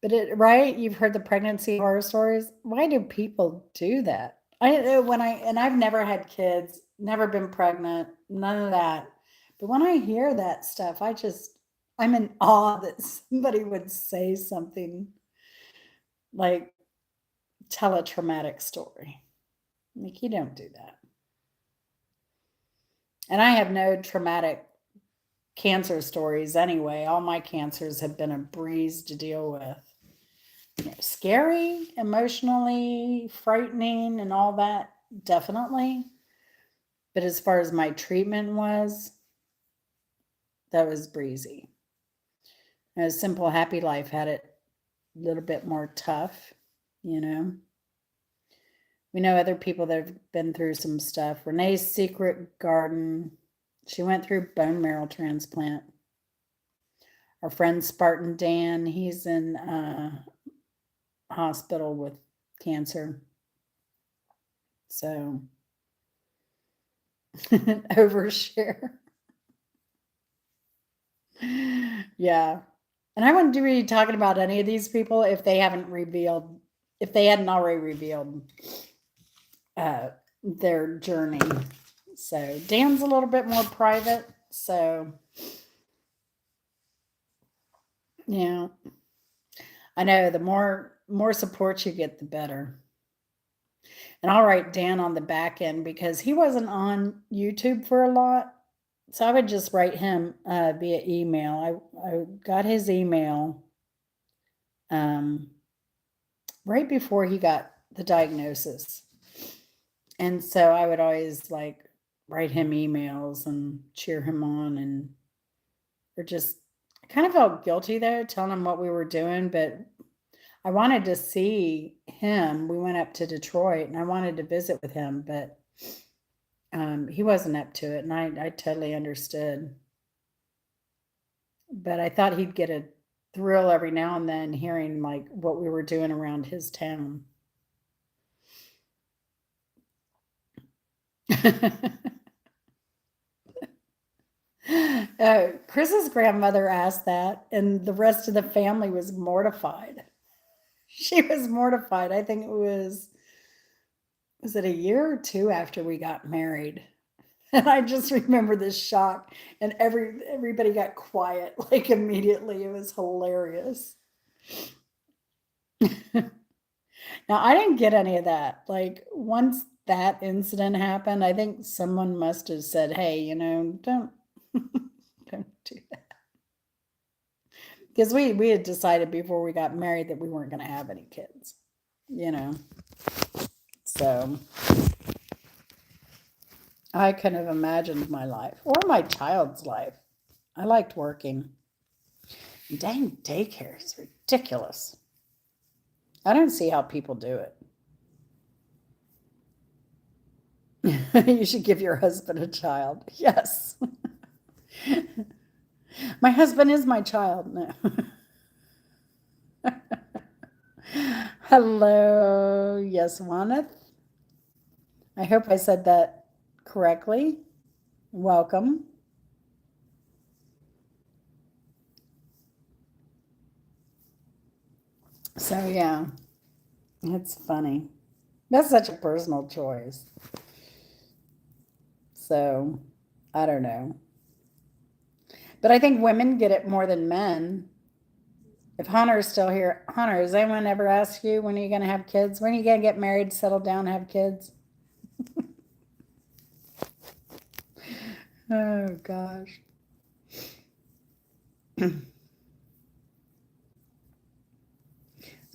But right? You've heard the pregnancy horror stories. Why do people do that? I've never had kids, never been pregnant, none of that. But when I hear that stuff, I'm in awe that somebody would say something like tell a traumatic story. Like you don't do that. And I have no traumatic cancer stories anyway. All my cancers have been a breeze to deal with. Scary, emotionally frightening, and all that, definitely. But as far as my treatment was, that was breezy. A simple, happy life had it a little bit more tough, you know. We know other people that have been through some stuff. Renee's Secret Garden, she went through bone marrow transplant. Our friend Spartan Dan, he's in hospital with cancer. So, overshare. Yeah. And I wouldn't be talking about any of these people if they haven't revealed, if they hadn't already revealed their journey. So Dan's a little bit more private. So, yeah, I know the more support you get, the better. And I'll write Dan on the back end because he wasn't on YouTube for a lot. So I would just write him via email. I got his email um, right before he got the diagnosis. And so I would always like write him emails and cheer him on, and or just I kind of felt guilty though telling him what we were doing, but I wanted to see him. We went up to Detroit and I wanted to visit with him, but he wasn't up to it, and I totally understood. But I thought he'd get a thrill every now and then hearing like what we were doing around his town. Chris's grandmother asked that, and the rest of the family was mortified. She was mortified. I think it was it a year or two after we got married? And I just remember this shock, and everybody got quiet like immediately. It was hilarious. Now I didn't get any of that. Like once that incident happened, I think someone must have said, "Hey, don't don't do that." Because we had decided before we got married that we weren't going to have any kids, you know. So I couldn't have imagined my life or my child's life. I liked working. Dang, daycare is ridiculous. I don't see how people do it. You should give your husband a child. Yes. My husband is my child. No. Hello. Yes, Waneth. I hope I said that correctly. Welcome. So, yeah, it's funny. That's such a personal choice. So, I don't know. But I think women get it more than men. If Hunter's still here, Hunter, has anyone ever asked you when are you going to have kids? When are you going to get married, settle down, have kids? Oh, gosh.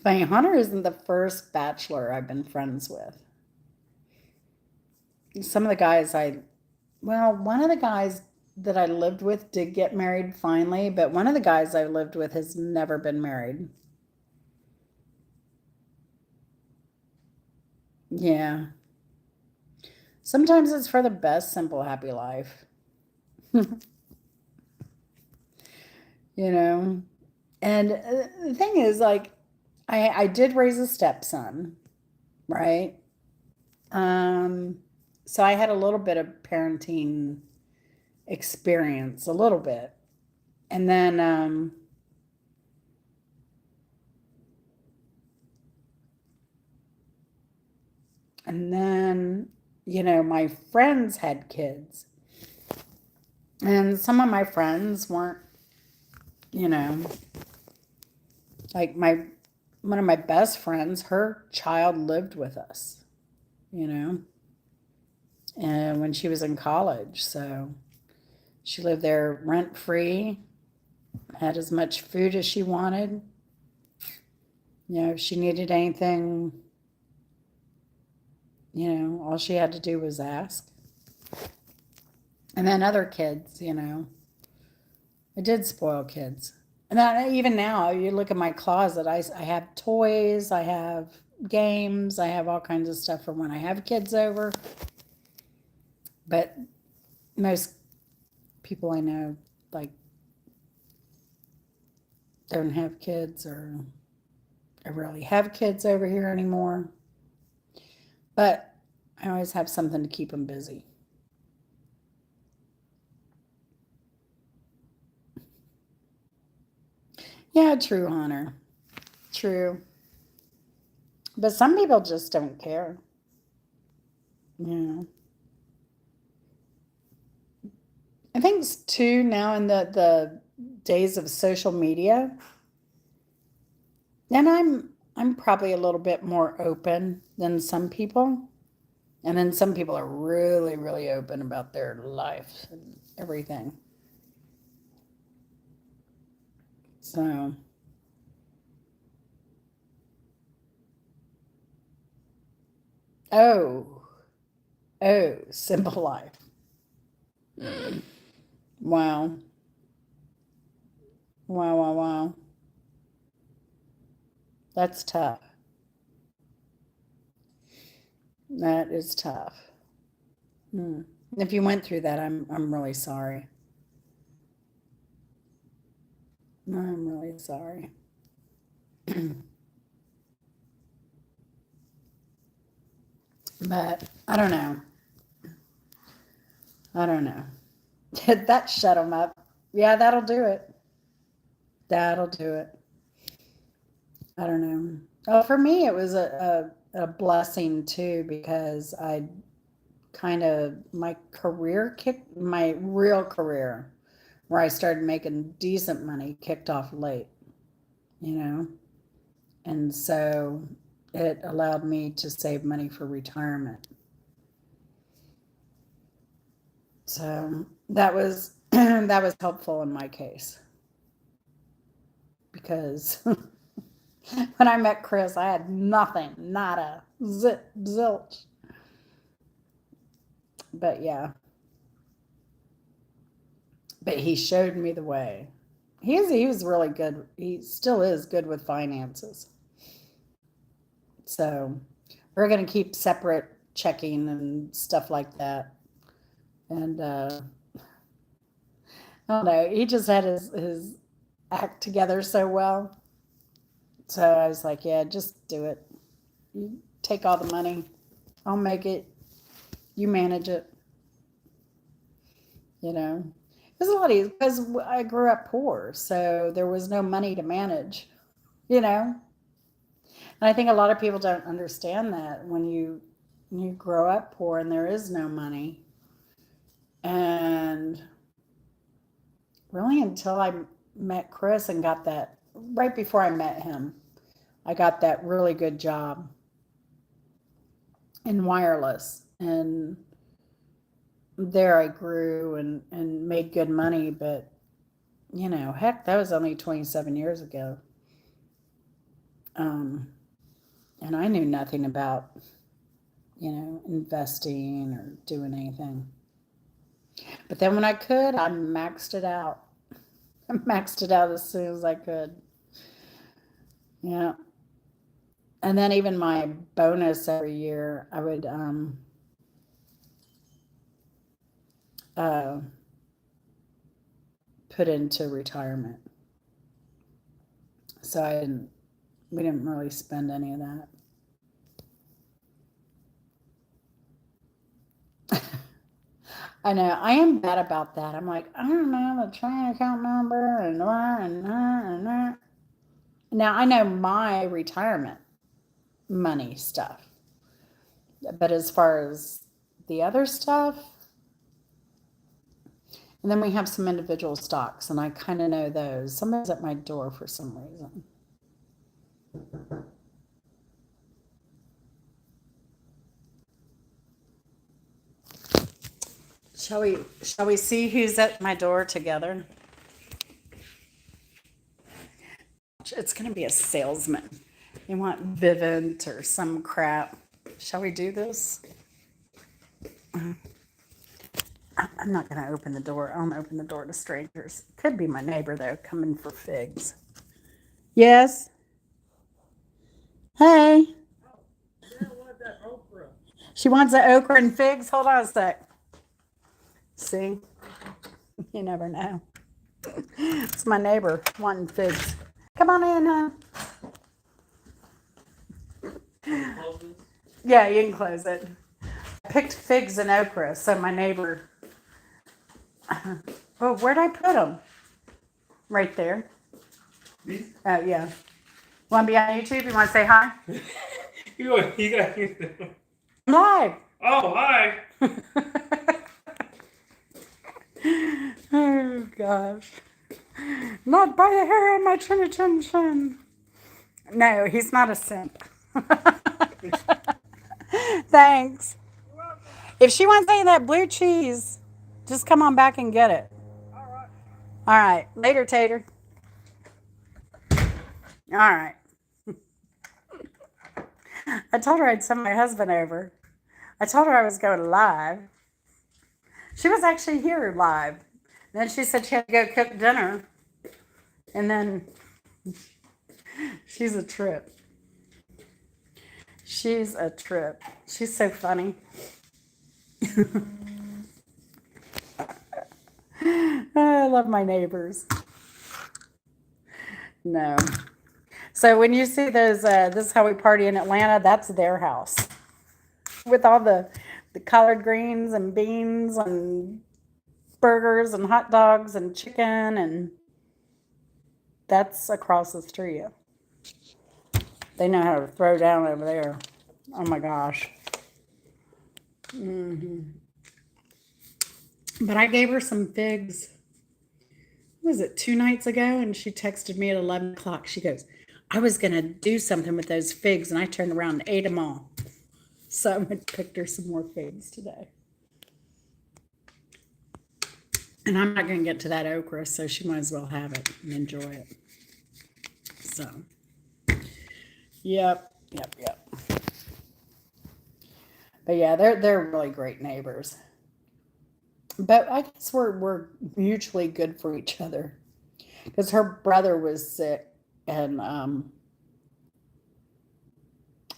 Funny, Hunter isn't the first bachelor I've been friends with. Some of the guys well, one of the guys that I lived with did get married finally, but one of the guys I lived with has never been married. Yeah. Sometimes it's for the best, simple, happy life, you know? And the thing is, like, I did raise a stepson, right? Um, so I had a little bit of parenting experience, a little bit. And then and then my friends had kids. And some of my friends weren't, you know, like my one of my best friends, her child lived with us, you know. when she was in college. So she lived there rent free, had as much food as she wanted. If she needed anything, all she had to do was ask. And then other kids, I did spoil kids. And even now, you look at my closet, I have toys, I have games, I have all kinds of stuff for when I have kids over. But most people I know, like, don't have kids or rarely have kids over here anymore. But I always have something to keep them busy. Yeah, true, Hunter. True. But some people just don't care. Yeah. I think too now in the days of social media, and I'm probably a little bit more open than some people. And then some people are really, really open about their life and everything. So, oh, simple life. Wow. Wow, wow, wow. That's tough. That is tough. Hmm. If you went through that, I'm really sorry. I'm really sorry. But I don't know. I don't know. That shut them up. Yeah, that'll do it. That'll do it. I don't know. Oh, for me, it was a blessing too because I kind of, my career kicked, my real career, where I started making decent money, kicked off late, you know? And so it allowed me to save money for retirement. So that was that was helpful in my case because when I met Chris, I had nothing, nada, zit, zilch. But yeah, but he showed me the way. He was really good. He still is good with finances. So we're gonna keep separate checking and stuff like that. And I don't know. He just had his act together so well. So I was like, yeah, just do it. You take all the money. I'll make it. You manage it. You know, it was a lot easier because I grew up poor, so there was no money to manage. You know, and I think a lot of people don't understand that when you grow up poor and there is no money, and really until I met Chris and got that right before I met him, I got that really good job in wireless and there I grew and made good money, but heck, that was only 27 years ago. Um, and I knew nothing about, investing or doing anything. But then when I could, I maxed it out. I maxed it out as soon as I could. Yeah. And then even my bonus every year, I would uh, put into retirement. So we didn't really spend any of that. I know. I am bad about that. I'm like, I don't know the train account number and that and that and that. Now I know my retirement money stuff, but as far as the other stuff, and then we have some individual stocks, and I kind of know those. Somebody's at my door for some reason. Shall we see who's at my door together? It's gonna be a salesman. You want Vivint or some crap. Shall we do this? I'm not gonna open the door. I don't open the door to strangers. Could be my neighbor though, coming for figs. Yes. Hey. She wants the okra and figs. Hold on a sec. See? You never know. It's my neighbor wanting figs. Come on in, huh? Yeah, you can close it. I picked figs and okra, so my neighbor. Oh, where'd I put them? Right there. Oh, yeah. Want to be on YouTube? You want to say hi? You got I'm live. Oh, hi. Oh, gosh. Not by the hair on my chinny chin chin. No, he's not a simp. Thanks. If she wants any of that blue cheese, just come on back and get it. All right. Later, Tater. All right. I told her I'd send my husband over. I told her I was going live. She was actually here live. Then she said she had to go cook dinner. And then she's a trip. She's a trip. She's so funny. I love my neighbors. No. So when you see those, this is how we party in Atlanta, that's their house. With all the collard greens and beans and burgers and hot dogs and chicken, and that's across the street. They know how to throw down over there. Oh my gosh. But I gave her some figs. What was it, 2 nights ago? And she texted me at 11 o'clock. She goes, I was going to do something with those figs, and I turned around and ate them all. So I picked her some more figs today. And I'm not going to get to that okra, so she might as well have it and enjoy it. So, yep. But yeah, they're really great neighbors. But I guess we're mutually good for each other, because her brother was sick, and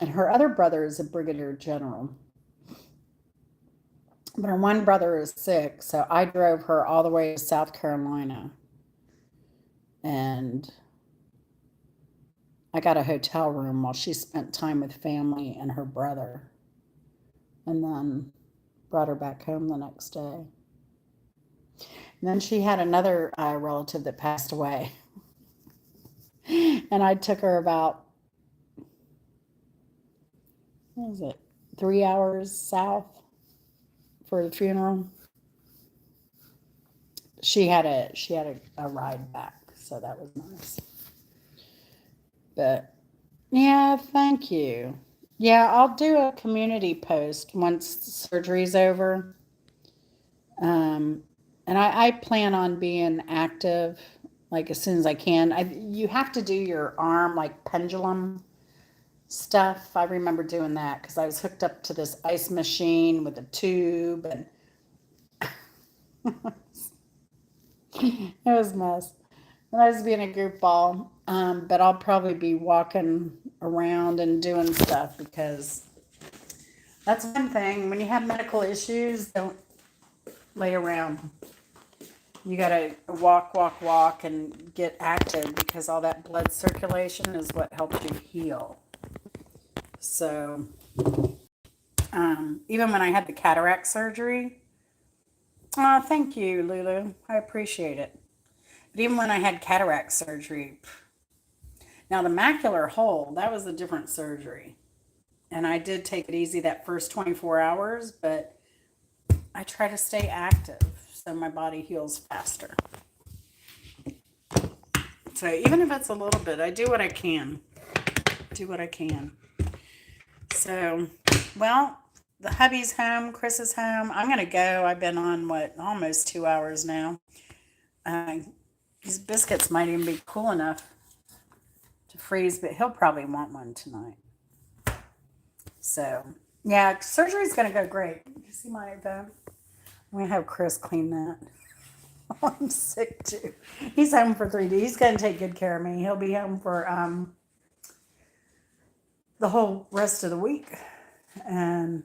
her other brother is a brigadier general. But her one brother is sick, so I drove her all the way to South Carolina. And I got a hotel room while she spent time with family and her brother. And then brought her back home the next day. And then she had another relative that passed away. And I took her about, what was it, 3 hours south for the funeral. She had a ride back, so that was nice. But yeah, thank you. Yeah, I'll do a community post once surgery's over. And I plan on being active like as soon as I can. You have to do your arm like pendulum stuff. I remember doing that because I was hooked up to this ice machine with a tube, and it was a mess. And I was being a goofball. But I'll probably be walking around and doing stuff, because that's one thing. When you have medical issues, don't lay around. You gotta walk and get active, because all that blood circulation is what helps you heal. So, even when I had the cataract surgery, oh, thank you, Lulu. I appreciate it. But even when I had cataract surgery, now the macular hole, that was a different surgery. And I did take it easy that first 24 hours, but I try to stay active so my body heals faster. So even if it's a little bit, I do what I can. So, well, the hubby's home, Chris is home. I'm gonna go. I've been on what almost 2 hours now. Uh, these biscuits might even be cool enough to freeze, but he'll probably want one tonight. So yeah, surgery's gonna go great. You see my phone? I'm gonna have Chris clean that. I'm sick too. He's home for 3 days. He's gonna take good care of me. He'll be home for the whole rest of the week and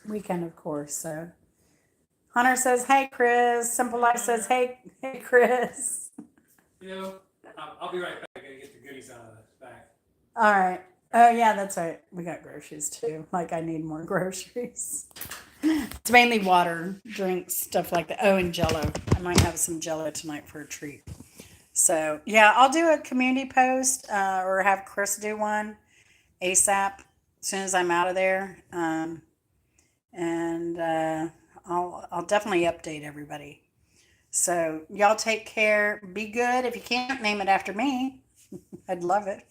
weekend, of course. So Hunter says, "Hey, Chris." Simple Life says, "Hey, Chris." You know, I'll be right back. I gotta get the goodies out of the back. All right. Oh yeah, that's right. We got groceries too. Like I need more groceries. It's mainly water, drinks, stuff like that. Oh, and Jello. I might have some Jello tonight for a treat. So yeah, I'll do a community post or have Chris do one ASAP as soon as I'm out of there, and I'll definitely update everybody. So y'all take care. Be good. If you can't, name it after me. I'd love it.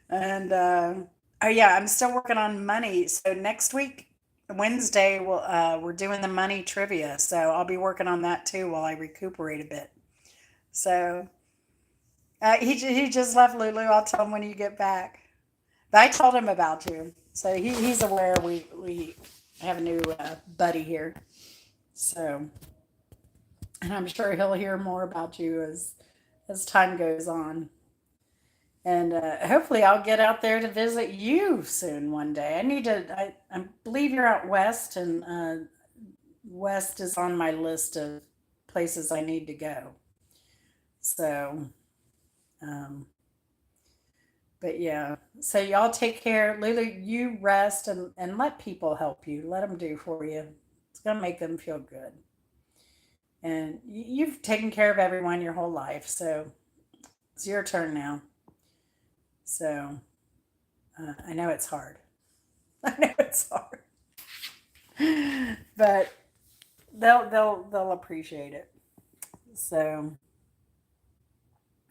And oh yeah, I'm still working on money. So next week, Wednesday, we're doing the money trivia. So I'll be working on that too while I recuperate a bit. So he just left, Lulu. I'll tell him when you get back. But I told him about you, so he's aware we have a new buddy here. So, and I'm sure he'll hear more about you as time goes on. And hopefully I'll get out there to visit you soon one day. I need to. I believe you're out west, and west is on my list of places I need to go. So, um, but yeah. So y'all take care, Lulu. You rest and let people help you. Let them do for you. It's gonna make them feel good. And you've taken care of everyone your whole life, so it's your turn now. So I know it's hard. I know it's hard, but they'll appreciate it. So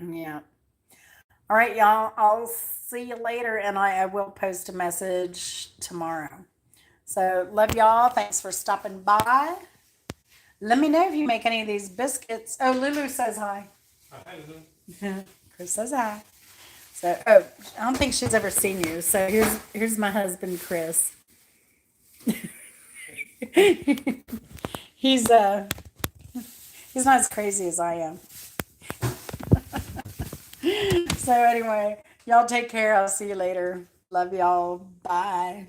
yeah. All right, y'all. I'll see you later, and I will post a message tomorrow. So love y'all. Thanks for stopping by. Let me know if you make any of these biscuits. Oh, Lulu says hi. Hi, Lulu. Chris says hi. So, oh, I don't think she's ever seen you. So here's my husband, Chris. he's he's not as crazy as I am. So anyway, y'all take care. I'll see you later. Love y'all. Bye.